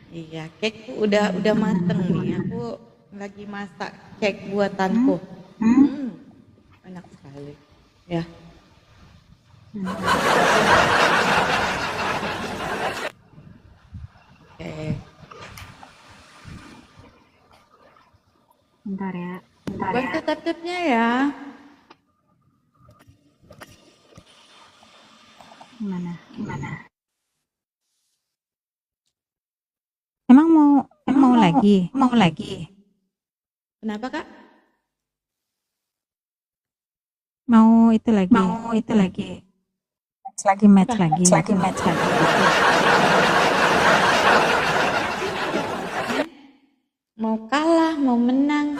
Iya, cake udah mateng nih. Aku lagi masak cake buatanku. Enak sekali. Ya. Oke. Bentar ya. Bantu tertibnya ya. Gimana? Emang mau lagi? Mau lagi? Kenapa Kak? Mau itu lagi? Match lagi. Mau kalah, mau menang.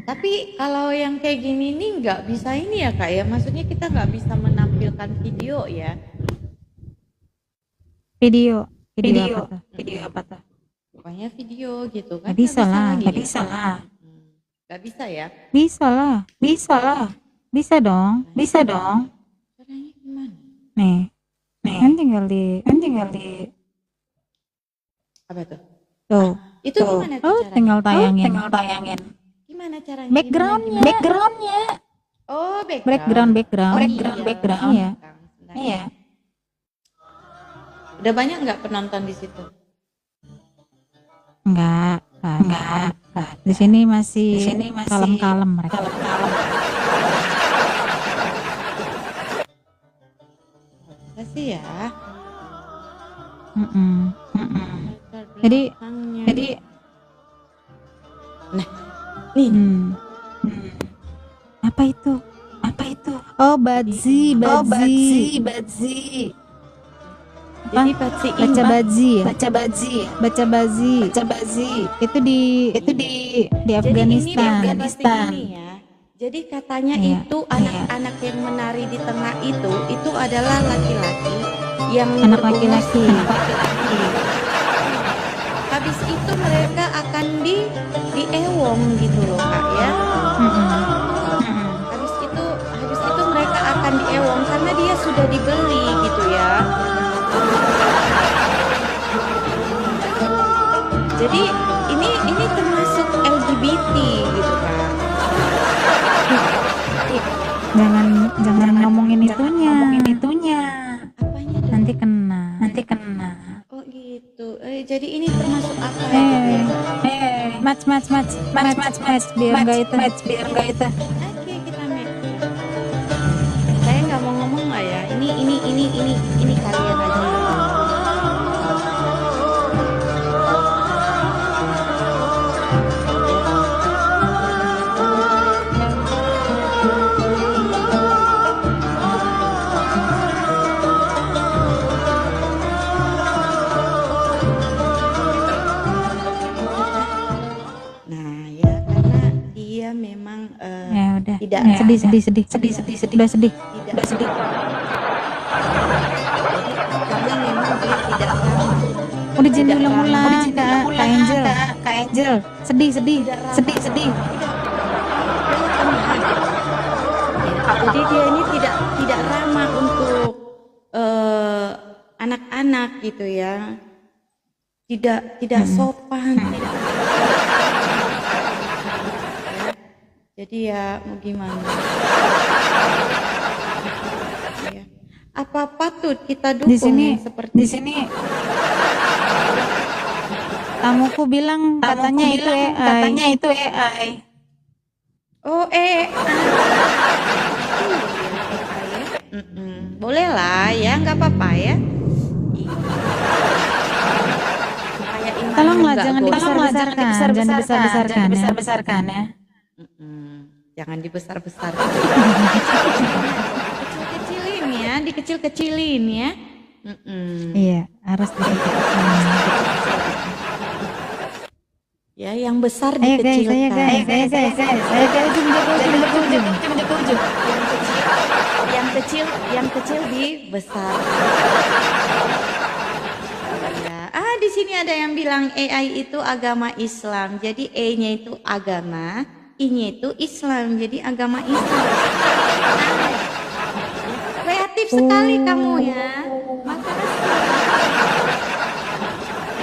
Tapi kalau yang kayak gini nih nggak bisa ini ya Kak ya. Maksudnya kita nggak bisa menampilkan video ya. Video apa tuh? Pokoknya video gitu kan. Nggak bisa lah. Nggak bisa ya. Bisa lah. Bisa dong. Caranya gimana? Nih. Kan tinggal di Apa tuh? tuh. Itu gimana tuh caranya? Tinggal tayangin. Gimana caranya? Backgroundnya. Oh, background. Background. Iya. Sebentar. Iya. Udah banyak nggak penonton di situ? Enggak. Di sini masih kalem-kalem mereka. Kasih ya. Latar Jadi- belakangnya. Nah, nih. Apa itu? Oh, badzi. Jadi Patsy Baca ini bazi. Itu di Afghanistan. Jadi ini begini ya. Jadi katanya Iya, itu anak-anak yang menari di tengah itu adalah laki-laki yang Anak berumur laki-laki. Habis itu mereka akan diewong gitu loh Kak ya. Habis itu mereka akan diewong karena dia sudah dibeli gitu ya. Jadi ini termasuk LGBT gitu kan. Jangan ngomongin itunya. Apanya dong? Nanti kena. Oh gitu. Jadi ini termasuk apa ya? Match. Biar enggak itu. Oke, kita match. Saya nggak mau ngomong lah ya. Ini kalian aja. Nah ya karena dia memang Ya udah. tidak Sedih. Udah sedih. tidak karena memang dia tidak ramah. Udah jangan ulang-ulang Kak Angel. Sedih. Jadi dia ini tidak ramah untuk anak-anak gitu ya. Tidak sopan. Jadi ya mau gimana? Ya. Apa patut kita dukung yang seperti di sini tamuku bilang katanya itu AI. Oh boleh lah ya, nggak apa-apa ya. Tolonglah jangan dibesar-besarkan ya. Jangan dibesar-besarkan. Dikecil-kecilin ya. Iya, harus Ya, yang besar Ayo dikecilkan. guys. Yang kecil dibesar. Ya. Di sini ada yang bilang AI itu agama Islam. Jadi E-nya itu agama, I-nya itu Islam. Jadi agama Islam. Kreatif sekali kamu ya. Makasih.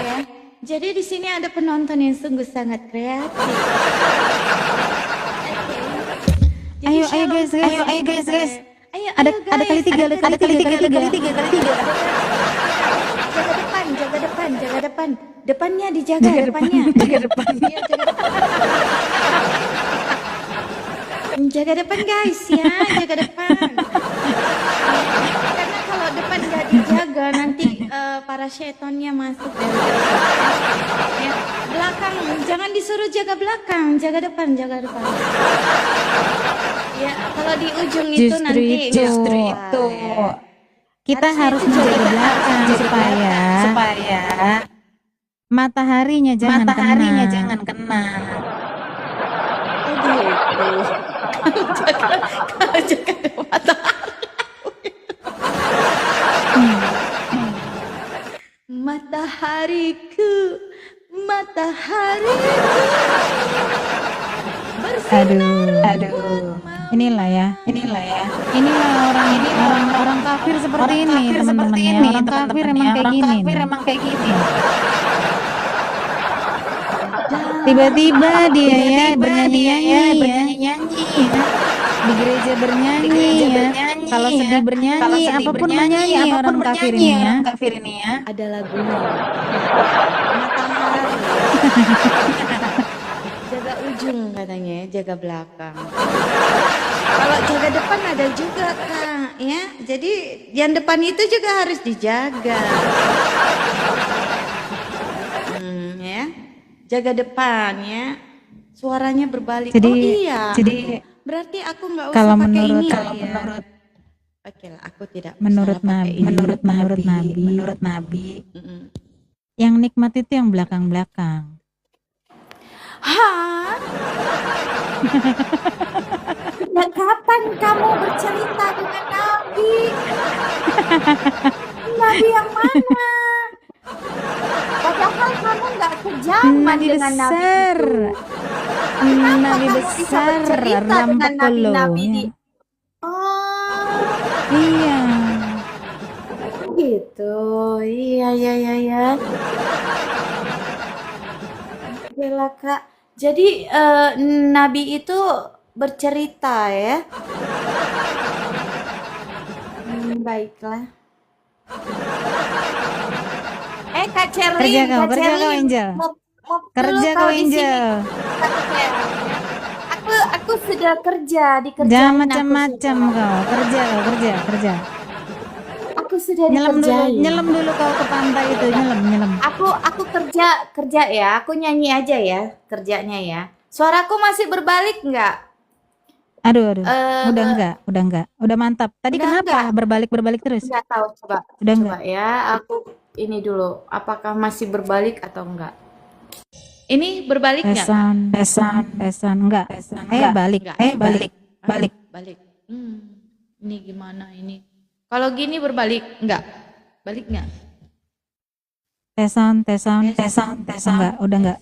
Ya. Jadi di sini ada penonton yang sungguh sangat kreatif. Jadi Ayo shalom guys. Ayo, Ada ayo guys. kali tiga, ada kali tiga. Jaga depan, jaga depan, jaga depan. Depannya dijaga, depannya. Jaga depan. Iya, jaga depan. Jaga depan guys ya, jaga depan. Karena kalau depan nggak dijaga nanti para setannya masuk dari depan. Ya, belakang, jangan disuruh jaga belakang, jaga depan, jaga depan. Ya, kalau di ujung itu Justru nanti itu. ya. Kita harus menjaga belakang supaya mataharinya jangan kena. Oh gitu. Kalau jaga matahariku, matahariku bersinar. Aduh. Inilah ya. Inilah orang kafir seperti ini, teman-teman ya. Orang kafir emang kayak gini. Tiba-tiba dia ya bernyanyi ya. Di gereja bernyanyi ya. Kalau sedih bernyanyi, apapun bernyanyi orang kafir ini ya. Ada lagunya. Matahari. Jaga ujung katanya, jaga belakang. Kalau jaga depan ada juga Kak, ya. Jadi yang depan itu juga harus dijaga. Ya. Jaga depan ya. Suaranya berbalik. Jadi, oh iya. Jadi berarti aku nggak usah kalau pakai menurut ini. kalau ya. menurut Oke lah, aku tidak menurut masalah pakai Nabi, ini. menurut Nabi, Mm-mm. yang nikmat itu yang belakang-belakang. Hah? Dan kapan kamu bercerita dengan Nabi? Nabi yang mana? Padahal kamu nggak sejaman Nabi dengan Nabi besar, itu. Nabi kamu bisa besar, bercerita dengan Rampokolo. nabi-nabi Ya. di- Oh, Iya. gitu. Iya. Oke lah Kak. Jadi Nabi itu bercerita ya. Baiklah. Kak Cerlin, Kerja kau Angel. Kerja kau Angel. Aku sudah kerja di kerjaan. Jangan macam-macam kau. Kerja. Aku sudah Nyelam dikerjain. dulu kau ke pantai itu, nyelam. Aku kerja ya. Aku nyanyi aja ya kerjanya ya. Suaraku masih berbalik nggak? Aduh. Udah enggak. Udah mantap. Tadi Udah kenapa berbalik terus? Nggak tahu, coba Udah enggak. ya. Aku ini dulu. Apakah masih berbalik atau enggak? Ini berbalik nggak? Pesan enggak. Balik. Enggak. Balik. Balik. Ini gimana ini? Kalau gini berbalik nggak? Balik nggak? Pesan. Enggak, udah enggak.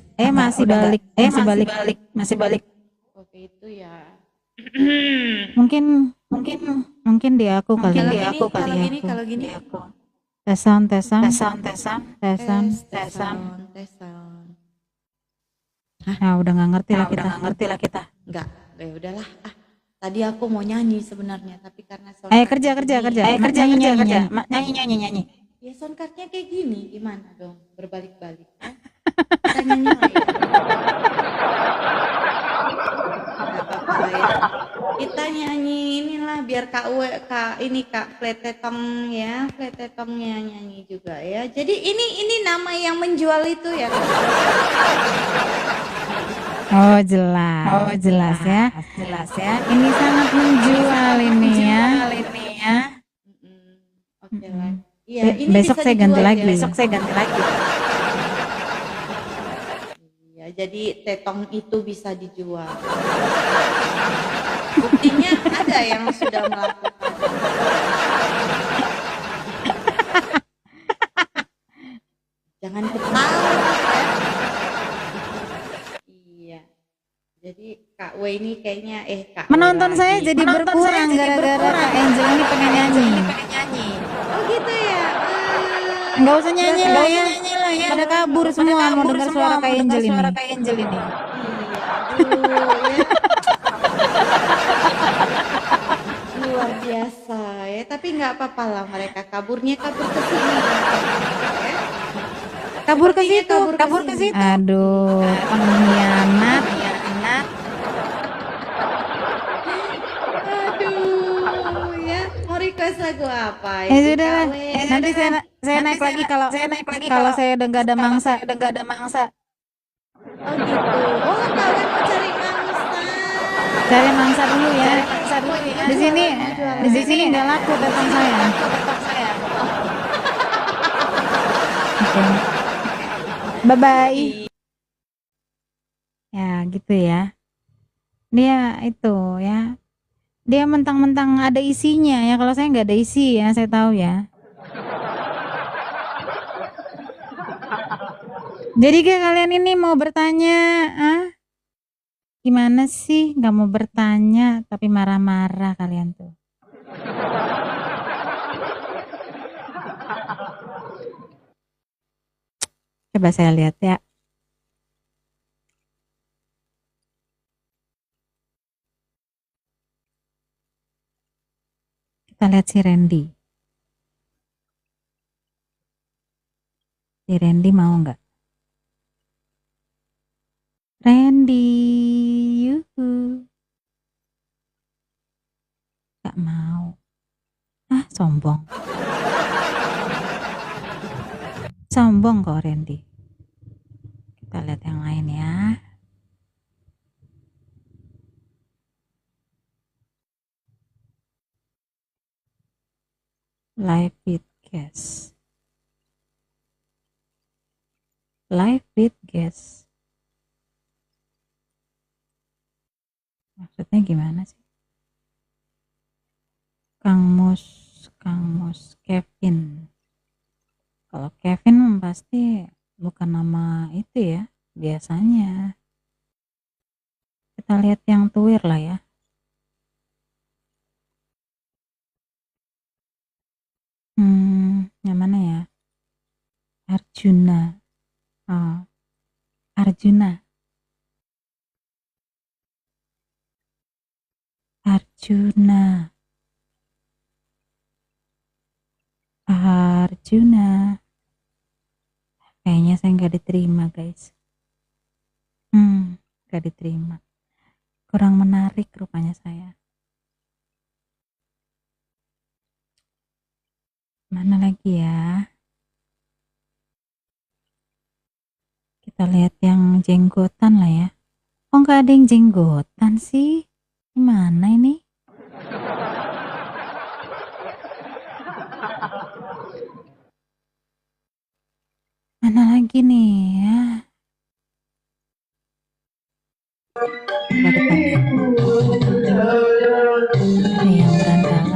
Masih balik. Oke itu ya. Mungkin di aku kali. Kalau gini. Pesan. Tesan. Nah, udah nggak ngerti lah kita. Enggak, ya udahlah. Tadi aku mau nyanyi sebenarnya, tapi karena sound Ayo card kerja. Nyanyi. ya sound cardnya kayak gini, gimana dong? Berbalik-balik. Kita nyanyi lah ya. Nggak apa-apa ya. Kita nyanyi inilah biar Kak Pletetong ya, Pletetongnya nyanyi juga ya. Jadi ini nama yang menjual itu ya. Oh jelas ya. Ini sangat menjual ini ya. Oke lah. Iya, ini Besok bisa saya ganti dijual lagi. ya. Iya, jadi tetong itu bisa dijual. Buktinya ada yang sudah melakukan. Jangan ketawa ya. Iya. Jadi Kak W ini kayaknya Kak W Menonton lagi. saya jadi berkurang gara-gara Kak Angel ini pengen nyanyi. Oh gitu ya. Enggak usah nyanyi lah ya. Pada kabur semua mau dengar suara Kak Angel ini. Iya. Aduh, ya. Luar biasa biasa ya, tapi nggak apa-apa lah, mereka kaburnya kabur ke sini ya. Kabur ke Sepertinya situ, kabur ke situ. Aduh, pengkhianat. Aduh, ya mau request lagu apa? Ya Ibu sudah lah. KW. Nanti saya naik lagi kalau saya udah nggak ada mangsa. Oh gitu. Oh, KW mau cari mangsa. Cari mangsa dulu ya. Di sini nggak laku tentang saya. Oke. Bye bye. Ya gitu ya. Dia itu ya. Dia mentang-mentang ada isinya ya. Kalau saya nggak ada isi ya, saya tahu ya. Jadi kayak kalian ini mau bertanya, gimana sih nggak mau bertanya tapi marah-marah kalian tuh. Coba saya lihat ya. Kita lihat si Randy. Si Randy mau nggak? Randy, yuhu. Nggak mau. Sombong. Sombong kok Randy. Kita lihat yang lain ya. Live with guest. Live with guest. Maksudnya gimana sih? Kang Mus, Kevin. Kalau Kevin pasti bukan nama itu ya, biasanya. Kita lihat yang tuir lah ya. Yang mana ya? Arjuna. Oh, Arjuna. Kayaknya saya nggak diterima guys. Nggak diterima. Kurang menarik rupanya saya. Mana lagi ya? Kita lihat yang jenggotan lah ya. Oh nggak ada yang jenggotan sih. Gimana ini? Mana lagi nih ya? Coba kita lihat. Ada yang berandalan.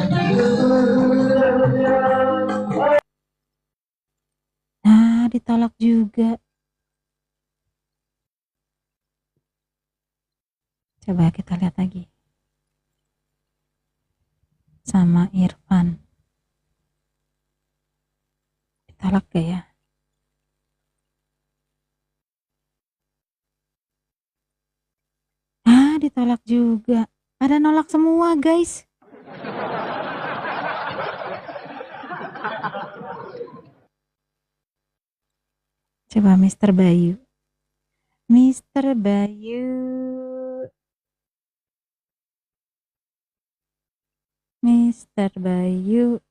Ditolak juga. Coba kita lihat lagi. Sama Irfan. Ditolak gak ya? Ditolak juga. Ada nolak semua guys. Coba Mr. Bayu. Mr. Bayu. Mr. Bayu.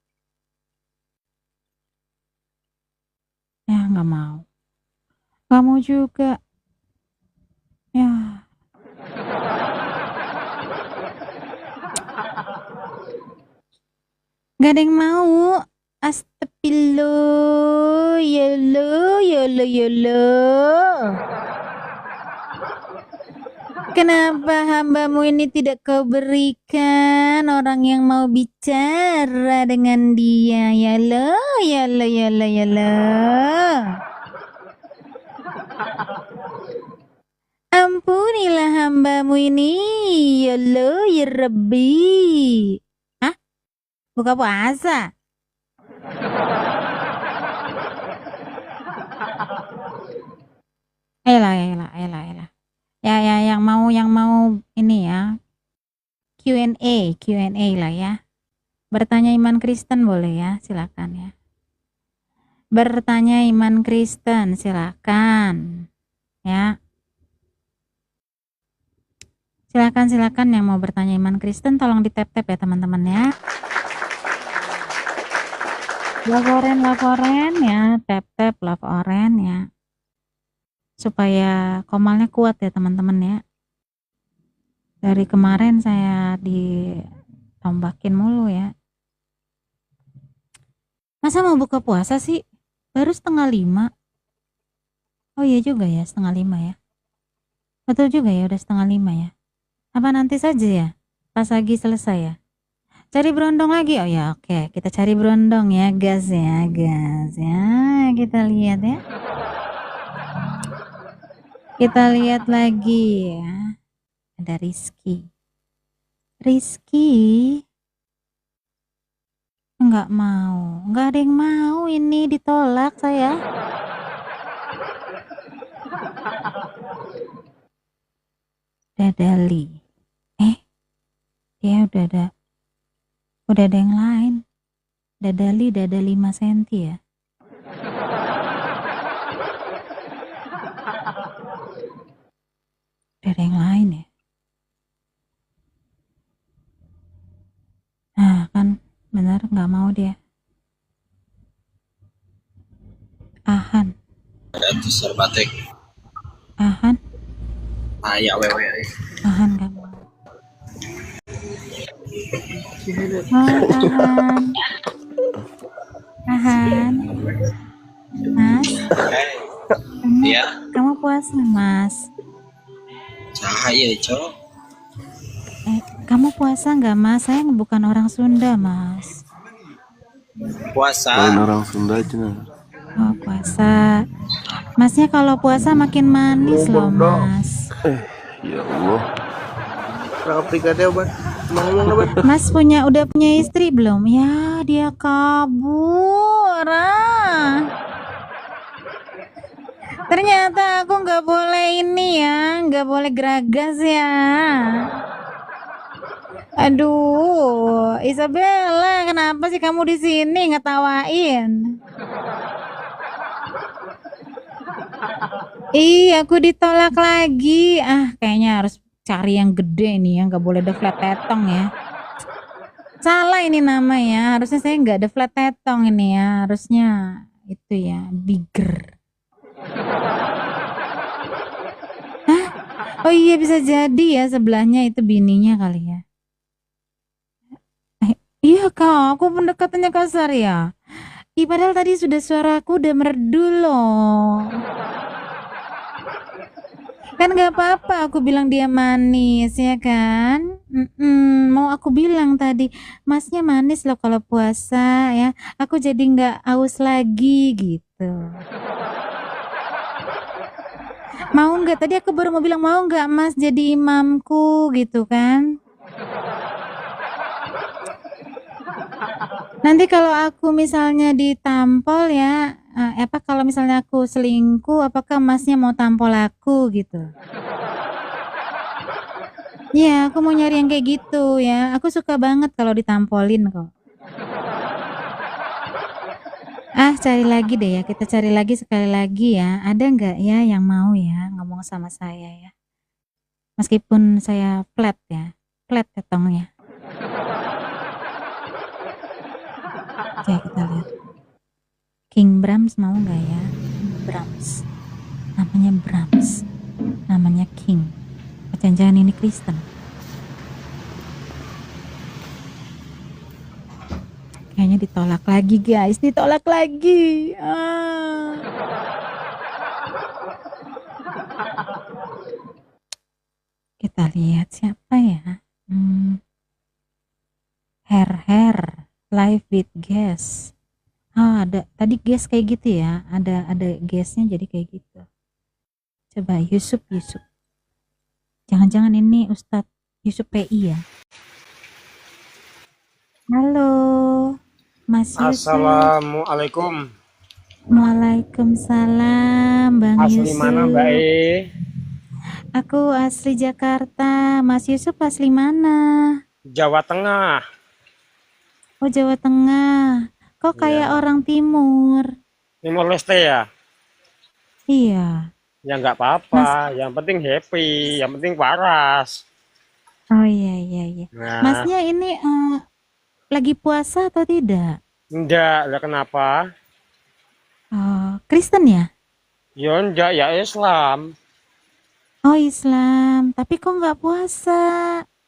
Ya nggak mau. Nggak mau juga. Ya. Nggak ada yang mau. Astagfirullah. Yolo. Kenapa hambamu ini tidak kau berikan orang yang mau bicara dengan dia? Yolo. Ampunilah hambamu ini. Yolo ya Rabbi. Buka puasa. Ayolah. Ya, yang mau ini ya. Q&A lah ya. Bertanya iman Kristen boleh ya, silakan ya. Bertanya iman Kristen, silakan ya. Silakan yang mau bertanya iman Kristen tolong di tap-tap ya teman-teman ya. Love oren ya, tap-tap love oren ya. Supaya komalnya kuat ya teman-teman ya. Dari kemarin saya ditombakin mulu ya. Masa mau buka puasa sih? Baru 4:30. Oh iya juga ya, 4:30 ya. Betul juga ya, udah 4:30 ya. Apa nanti saja ya? Pas lagi selesai ya? Cari berondong lagi? Oh ya oke, kita cari berondong ya, gas ya, gas ya. Kita lihat ya. Kita lihat lagi ya. Ada Rizky. Enggak mau. Enggak ada yang mau, ini ditolak saya. Dadali. Dia udah ada yang lain. Dadali dada 5 cm ya. Udah ada yang lain ya. Nah kan benar nggak mau dia. Ahan. Ahan. Ya wewe. Ahan nggak mau. Ahan. Ahan. Mas. Kamu puasa Mas? Cahaya cok. Kamu puasa nggak Mas? Saya bukan orang Sunda Mas. Puasa. Lain orang Sunda aja. Oh puasa. Masnya kalau puasa makin manis loh Mas. Ya Allah. Mas udah punya istri belum? Ya dia kabur. Ternyata aku nggak boleh ini ya, nggak boleh geragas ya. Aduh, Isabella, kenapa sih kamu di sini ngetawain? Ih, aku ditolak lagi. Kayaknya harus cari yang gede nih ya, nggak boleh ada flat tetong ya. Salah ini nama ya, harusnya saya nggak ada flat tetong ini ya, harusnya itu ya, bigger. Hah? Oh iya bisa jadi ya, sebelahnya itu bininya kali ya. Iya kak, aku pendekatannya kasar ya. Padahal tadi suaraku udah merdu loh. Kan gak apa-apa aku bilang dia manis ya kan. Mau aku bilang tadi masnya manis loh kalau puasa ya. Aku jadi gak aus lagi gitu. Mau gak, tadi aku baru mau bilang mau gak mas jadi imamku gitu kan. Nanti kalau aku misalnya ditampol ya, kalau misalnya aku selingkuh, apakah masnya mau tampol aku gitu? Iya, aku mau nyari yang kayak gitu ya. Aku suka banget kalau ditampolin kok. Cari lagi deh ya. Kita cari lagi sekali lagi ya. Ada nggak ya yang mau ya ngomong sama saya ya? Meskipun saya flat ya, flat tetongnya. Oke, kita lihat. King Brahms mau nggak ya? Brahms. Namanya Brahms. Namanya King. Jangan-jangan ini Kristen. Kayaknya ditolak lagi guys. Ditolak lagi. Kita lihat siapa ya? Hair. Live with guest. Ada tadi guest kayak gitu ya. Ada guestnya jadi kayak gitu. Coba Yusuf. Jangan-jangan ini Ustadz Yusuf PI ya. Halo Mas Yusuf. Assalamualaikum. Waalaikumsalam Bang Asli Yusuf. mana Mbak E? Aku asli Jakarta. Mas Yusuf asli mana? Jawa Tengah. Oh, Jawa Tengah. Kok kayak Iya. orang timur? Timor Leste ya. Iya. Ya nggak Mas, apa-apa. Yang penting happy. Yang penting waras. oh iya iya iya. Nah, Masnya ini lagi puasa atau tidak? enggak. Lah kenapa? Oh, Kristen ya? Ya enggak. Ya Islam. Oh, Islam. Tapi kok nggak puasa?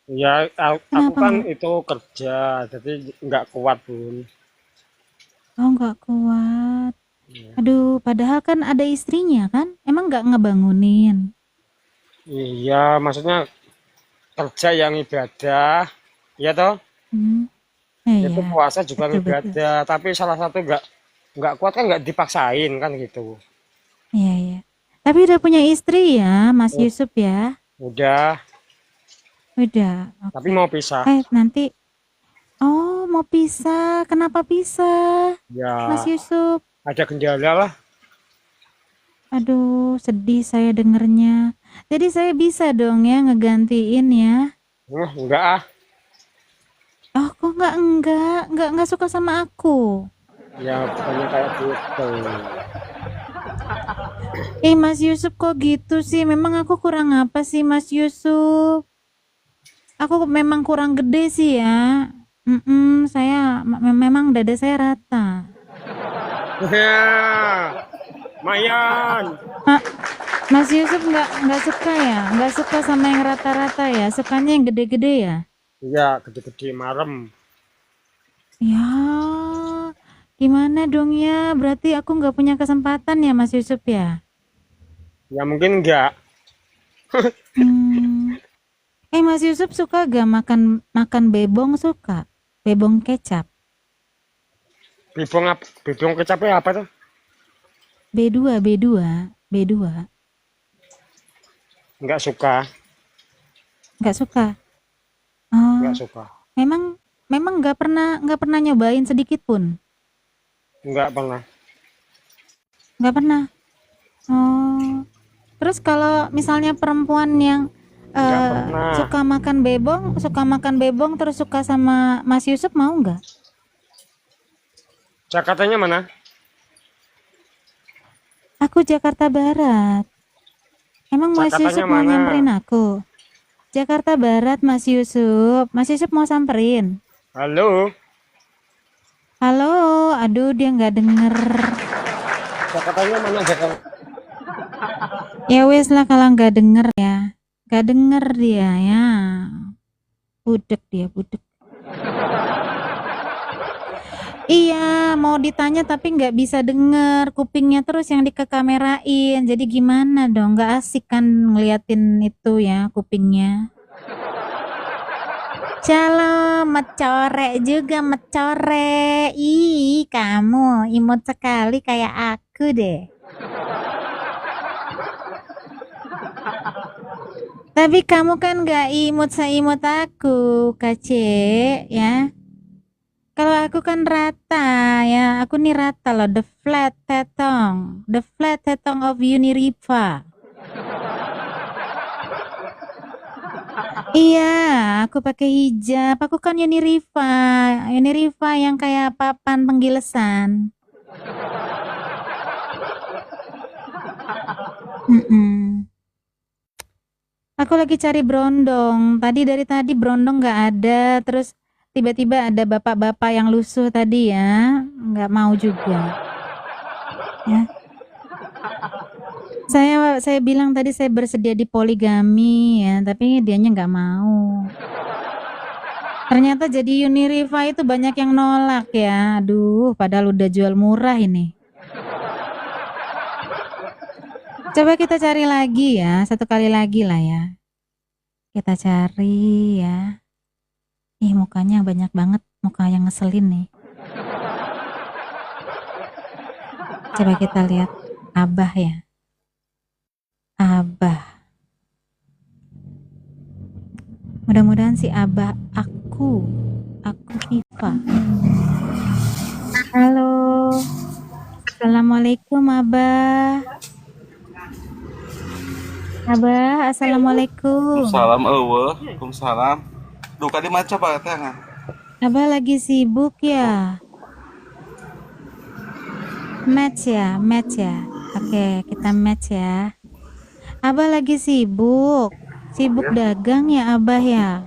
Ya aku Kenapa kan nggak? itu kerja. Jadi nggak kuat pun. Oh, nggak kuat. Iya. Aduh, padahal kan ada istrinya kan? Emang nggak ngebangunin? Iya, maksudnya kerja yang ibadah. Ya toh. Hmm. Itu Iya, puasa juga betul betul. ibadah. Tapi salah satu nggak kuat kan nggak dipaksain kan gitu. Iya iya. Tapi udah punya istri ya, Mas Oh, Yusuf ya? udah. Udah. Tapi Oke. mau pisah. Nanti. Oh, mau pisah. Kenapa pisah, Mas Ya Yusuf? ada kendala lah. Aduh, sedih saya dengernya. Jadi saya bisa dong ya ngegantiin ya. Enggak ah. Oh, kok nggak suka sama aku. Ya bukannya kayak gitu. Mas Yusuf kok gitu sih? Memang aku kurang apa sih, Mas Yusuf? Aku memang kurang gede sih ya. Saya memang dada saya rata. Ya, Mayan. Ah, Mas Yusuf nggak suka ya? Nggak suka sama yang rata-rata ya? Sukanya yang gede-gede ya? Ya gede-gede marem. Ya, gimana dong ya? Berarti aku nggak punya kesempatan ya, Mas Yusuf ya? Ya mungkin enggak. Hmm. Mas Yusuf suka gak makan bebong suka? Bebong kecap. Bibong apa? Bibong kecapnya apa tuh? B2, B2, B2. Enggak suka. Nggak suka. Oh, Enggak suka. memang nggak pernah nyobain sedikit pun. Enggak pernah. Nggak pernah. Oh, terus kalau misalnya perempuan yang Enggak pernah. suka makan bebong terus suka sama Mas Yusuf mau nggak? Jakartanya mana? Aku Jakarta Barat. Emang Mas Yusuf Jakartanya mau mana? nyamperin aku? Jakarta Barat, Mas Yusuf. Mas Yusuf mau samperin? Halo. Halo, aduh dia nggak denger. Jakartanya mana Jakarta? Ya wes lah kalau nggak denger ya. Nggak denger dia ya. Budek dia, budek. Iya, mau ditanya tapi nggak bisa denger. Kupingnya terus yang dikekamerain. Jadi gimana dong? Nggak asik kan ngeliatin itu ya kupingnya. Shalom, mecore juga mecore. Ih, kamu imut sekali kayak aku deh. Tapi kamu kan gak imut seimut aku, Kace, ya. Kalau aku kan rata, ya. Aku nih rata loh, the flat tetong of Uniriva. Iya, aku pakai hijab. Aku kan Uniriva yang kayak papan penggilesan. Aku lagi cari brondong. Dari tadi brondong nggak ada. Terus tiba-tiba ada bapak-bapak yang lusuh tadi ya. Nggak mau juga. Ya. Saya bilang tadi saya bersedia di poligami ya, tapi dianya nggak mau. Ternyata jadi Uniriva itu banyak yang nolak ya. Aduh, padahal udah jual murah ini. Coba kita cari lagi ya, satu kali lagi lah ya. Kita cari ya. Ih, mukanya banyak banget, muka yang ngeselin nih. Coba kita lihat Abah ya. Abah. Mudah-mudahan si Abah aku Viva. Halo. Assalamualaikum Abah. Abah, assalamualaikum. Salam eueuh. Waalaikumsalam. Duh kadi maca Pak teh. Abah lagi sibuk ya? Match ya, match ya. Oke, kita match ya. Abah lagi sibuk. Sibuk dagang ya Abah ya?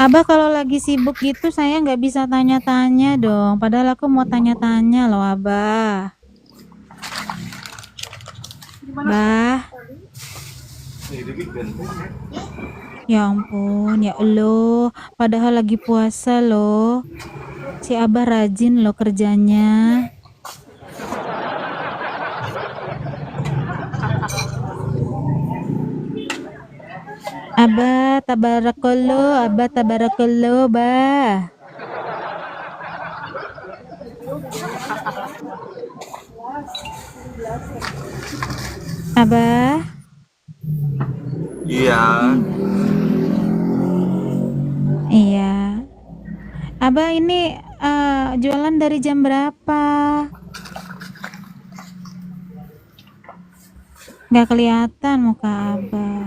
Abah kalau lagi sibuk gitu saya nggak bisa tanya-tanya dong. Padahal aku mau tanya-tanya loh Abah. Bah. Ya ampun, ya Allah. Padahal lagi puasa loh. Si Abah rajin loh kerjanya. Abah tabarakallah, bah. Abah, Iya. iya. Abah ini jualan dari jam berapa? Nggak kelihatan muka Abah.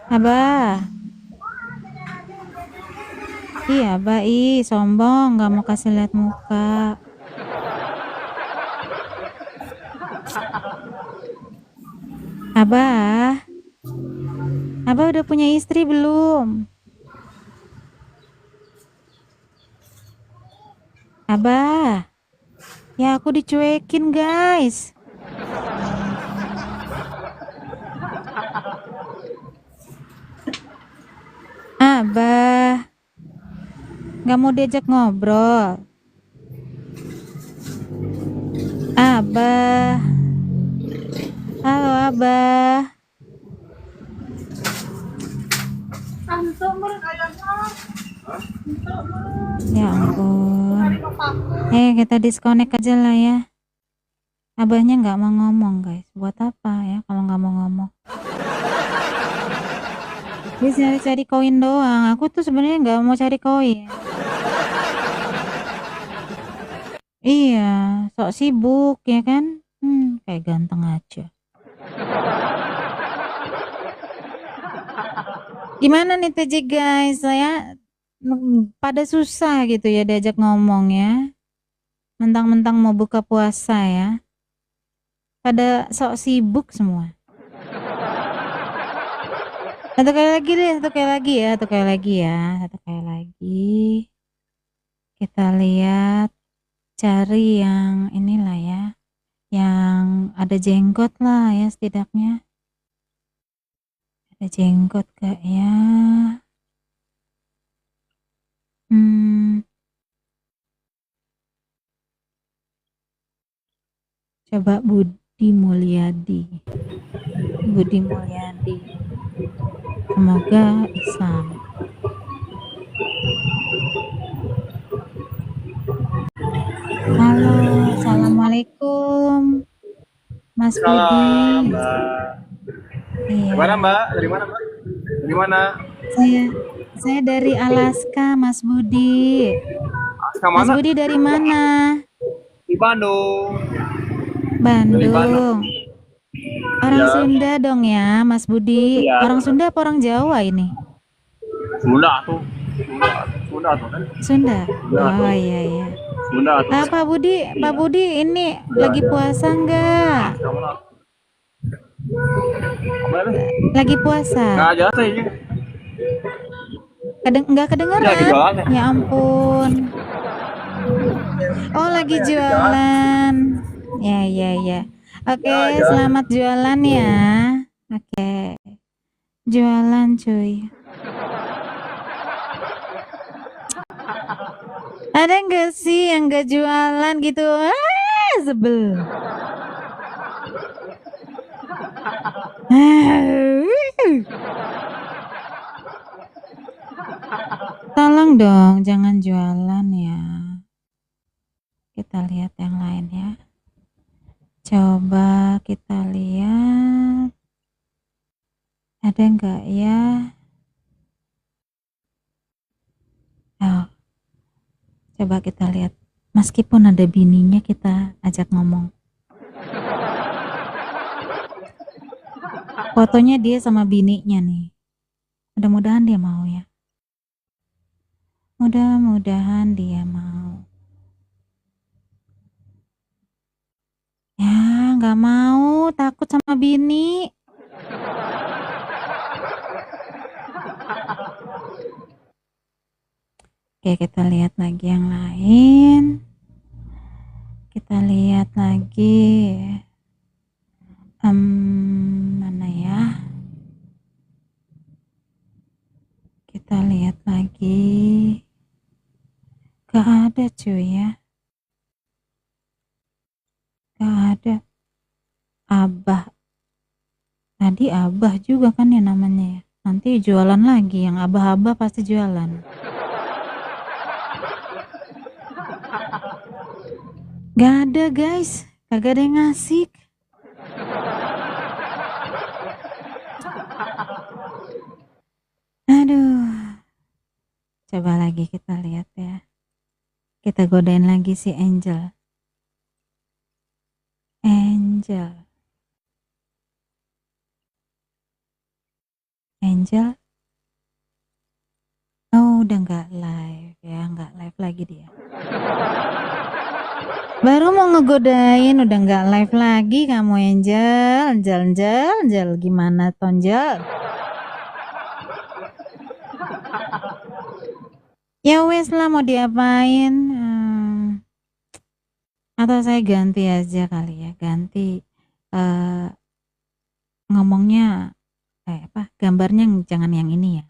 Abah. Iya, Abah, sombong, nggak mau kasih lihat muka. Abah, Abah udah punya istri belum? Abah, ya aku dicuekin guys. Abah, nggak mau diajak ngobrol. Abah, halo Abah. Ya ampun. Kita disconnect aja lah ya. Abahnya nggak mau ngomong guys. Buat apa ya kalau nggak mau ngomong? Dia cari-cari koin doang. Aku tuh sebenarnya nggak mau cari koin. Iya, sok sibuk ya kan? Kayak ganteng aja. Gimana nih TJ guys? Saya pada susah gitu ya diajak ngomong ya. Mentang-mentang mau buka puasa ya. Pada sok sibuk semua. Satu kali lagi deh, satu kali lagi. Kita lihat, cari yang inilah ya, yang ada jenggot lah ya setidaknya. Ada jenggot gak ya? Coba Budi Mulyadi. Semoga Islam. Halo, assalamualaikum, Mas Budi. Iya. Gimana Mbak? Dari mana Mbak? Dari mana? Saya dari Alaska, Mas Budi. Mas Budi dari mana? Di Bandung. Bandung. Orang Ya. Sunda dong ya, Mas Budi. Iya. Orang Sunda apa orang Jawa ini? Sunda tuh kan. Sunda. Oh iya. Sunda tuh. Pak Budi ini lagi puasa enggak? Lagi puasa? Nggak jelas ini. Enggak kedengeran? Lagi jualan ya? Ya ampun. Oh lagi jualan. Ya. Oke, selamat jualan ya. Oke. Jualan cuy. Ada nggak sih yang nggak jualan gitu? Sebel. Tolong dong, jangan jualan ya. Kita lihat yang lain ya. Coba kita lihat. Ada nggak ya? Oh. Coba kita lihat. Meskipun ada bininya kita ajak ngomong. Fotonya dia sama bininya nih. Mudah-mudahan dia mau ya. Mudah-mudahan dia mau. Ya, nggak mau, takut sama bini. Oke, kita lihat lagi yang lain. Kita lihat lagi. Mana ya? Kita lihat lagi. Gak ada cuy ya. Gak ada. Abah. Tadi Abah juga kan ya namanya ya. Nanti jualan lagi, yang abah-abah pasti jualan. Gak ada guys, kagak ada yang ngasih. Aduh. Coba lagi kita lihat ya. Kita godain lagi si Angel. Angel. Oh, udah nggak live ya, nggak live lagi dia. Baru mau ngegodain, udah nggak live lagi kamu Angel, gimana Tonjel? Ya wes lah, mau diapain? Atau saya ganti aja kali ya, ganti ngomongnya gambarnya jangan yang ini ya.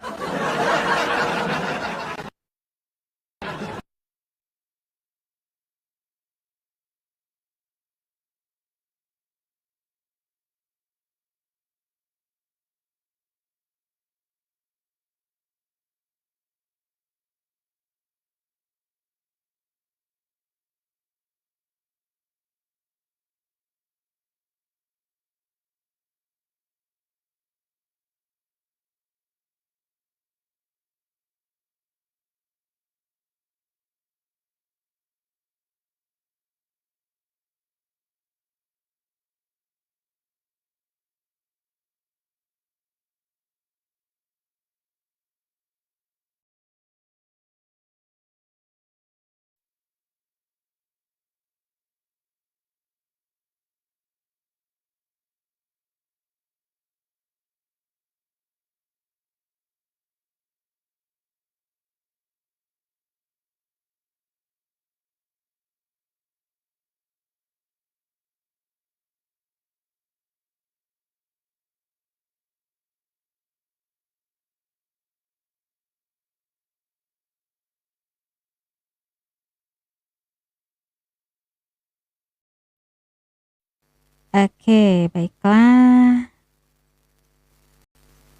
Oke, baiklah.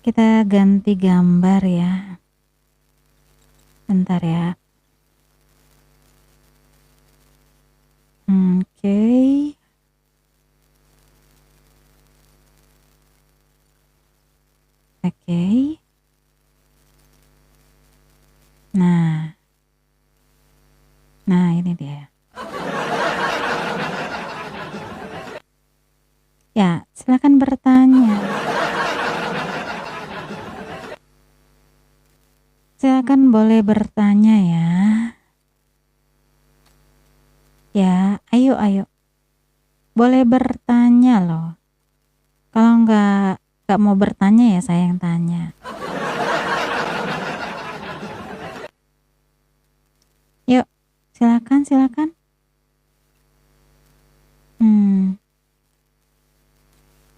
Kita ganti gambar ya. Bentar ya. Oke. Oke. Nah ini dia. Ya, silakan bertanya. Silakan boleh bertanya ya. Ya, ayo. Boleh bertanya loh. Kalau nggak mau bertanya ya saya yang tanya. Yuk, silakan.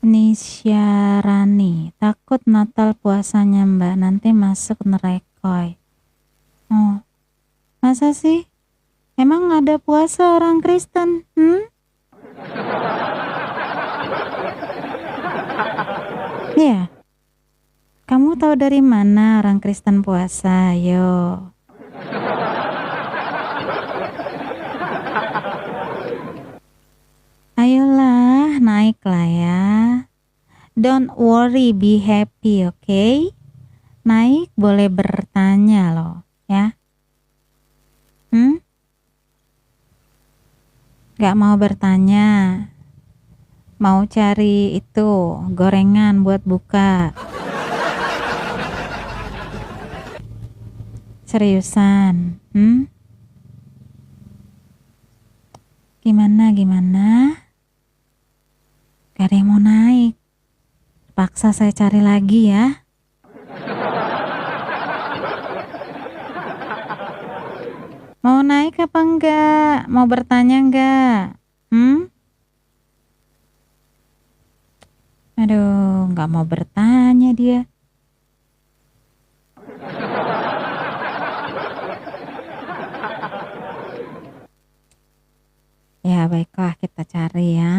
Ini Syarani, takut Natal puasanya Mbak, nanti masuk nerekoy. Oh, masa sih? Emang ada puasa orang Kristen? Iya. Kamu tahu dari mana orang Kristen puasa? Yo. Ayolah, naiklah ya. Don't worry, be happy, okay? Naik boleh bertanya loh, ya. Gak mau bertanya. mau cari itu gorengan buat buka. Seriusan? Gimana? Gak ada yang mau naik. Paksa saya cari lagi ya. Mau naik apa enggak? Mau bertanya enggak? Aduh, enggak mau bertanya dia. Ya baiklah, kita cari ya.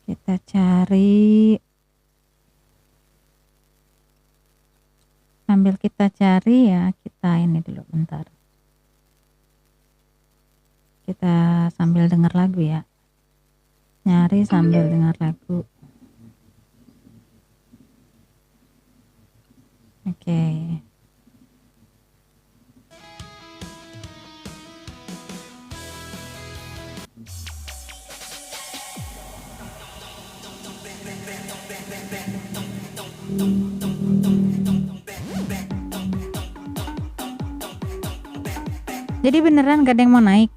Kita cari. Sambil kita cari ya, kita ini dulu bentar. Kita sambil dengar lagu ya. Nyari sambil dengar lagu. Oke. Jadi beneran gak ada yang mau naik?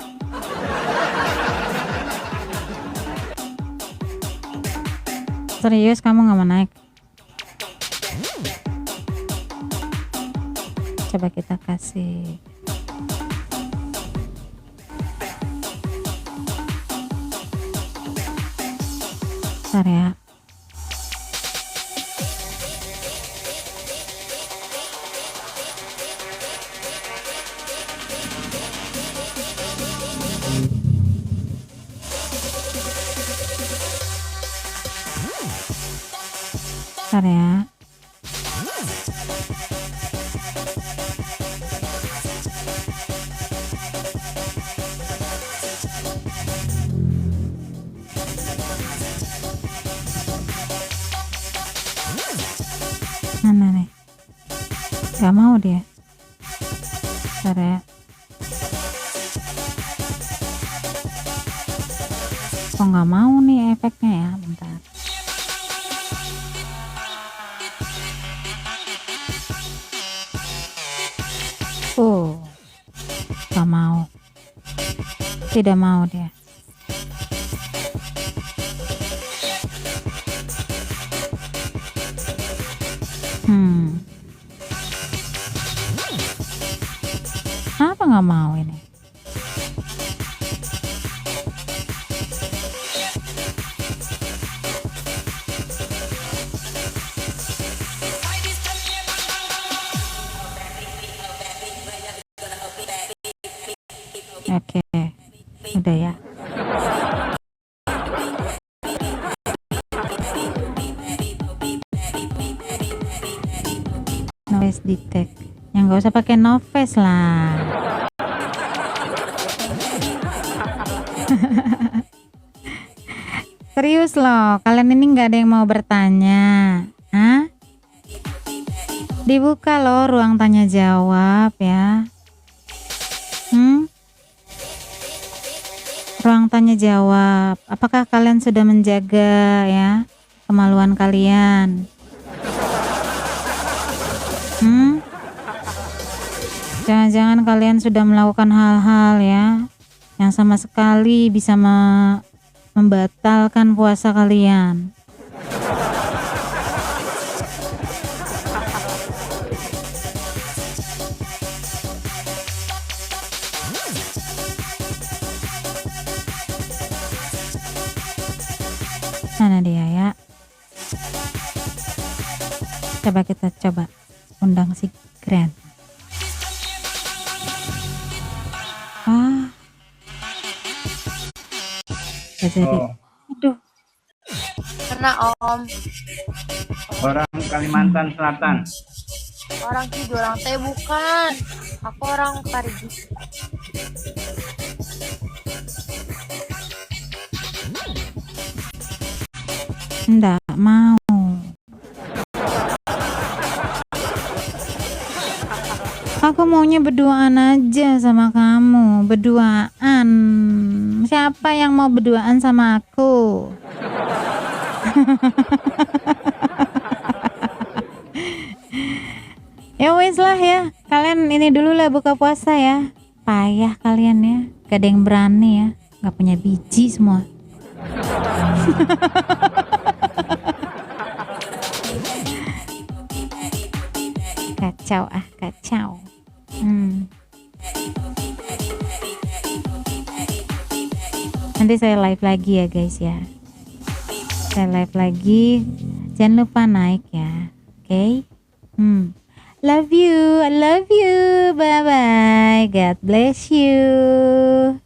Serius kamu gak mau naik? Coba kita kasih. Bentar ya. Bentar ya. Mana nih? Gak mau dia. Bentar ya. Kok gak mau nih efeknya ya? Bentar. Gak mau. Tidak mau dia. Apa gak mau ini? Oke, udah ya. Noise detect. Yang nggak usah pakai noise lah. Serius loh, kalian ini nggak ada yang mau bertanya? Hah? Dibuka loh ruang tanya jawab ya. Ruang tanya jawab. Apakah kalian sudah menjaga ya kemaluan kalian? Jangan-jangan kalian sudah melakukan hal-hal ya yang sama sekali bisa membatalkan puasa kalian. Mana dia ya? Coba kita undang si Grand. Jadi. Aduh. Karena Om. Orang Kalimantan Selatan. Orang Kidul, orang Teh bukan. Aku orang Parigi. Enggak mau. Aku maunya berduaan aja sama kamu. Berduaan. Siapa yang mau berduaan sama aku? Ya wes lah ya. Kalian ini dulu lah buka puasa ya. Payah kalian ya. Gak ada yang berani ya. Gak punya biji semua. Kacau kacau. Nanti saya live lagi ya guys ya. Saya live lagi. Jangan lupa naik ya. Oke? Love you. I love you. Bye bye. God bless you.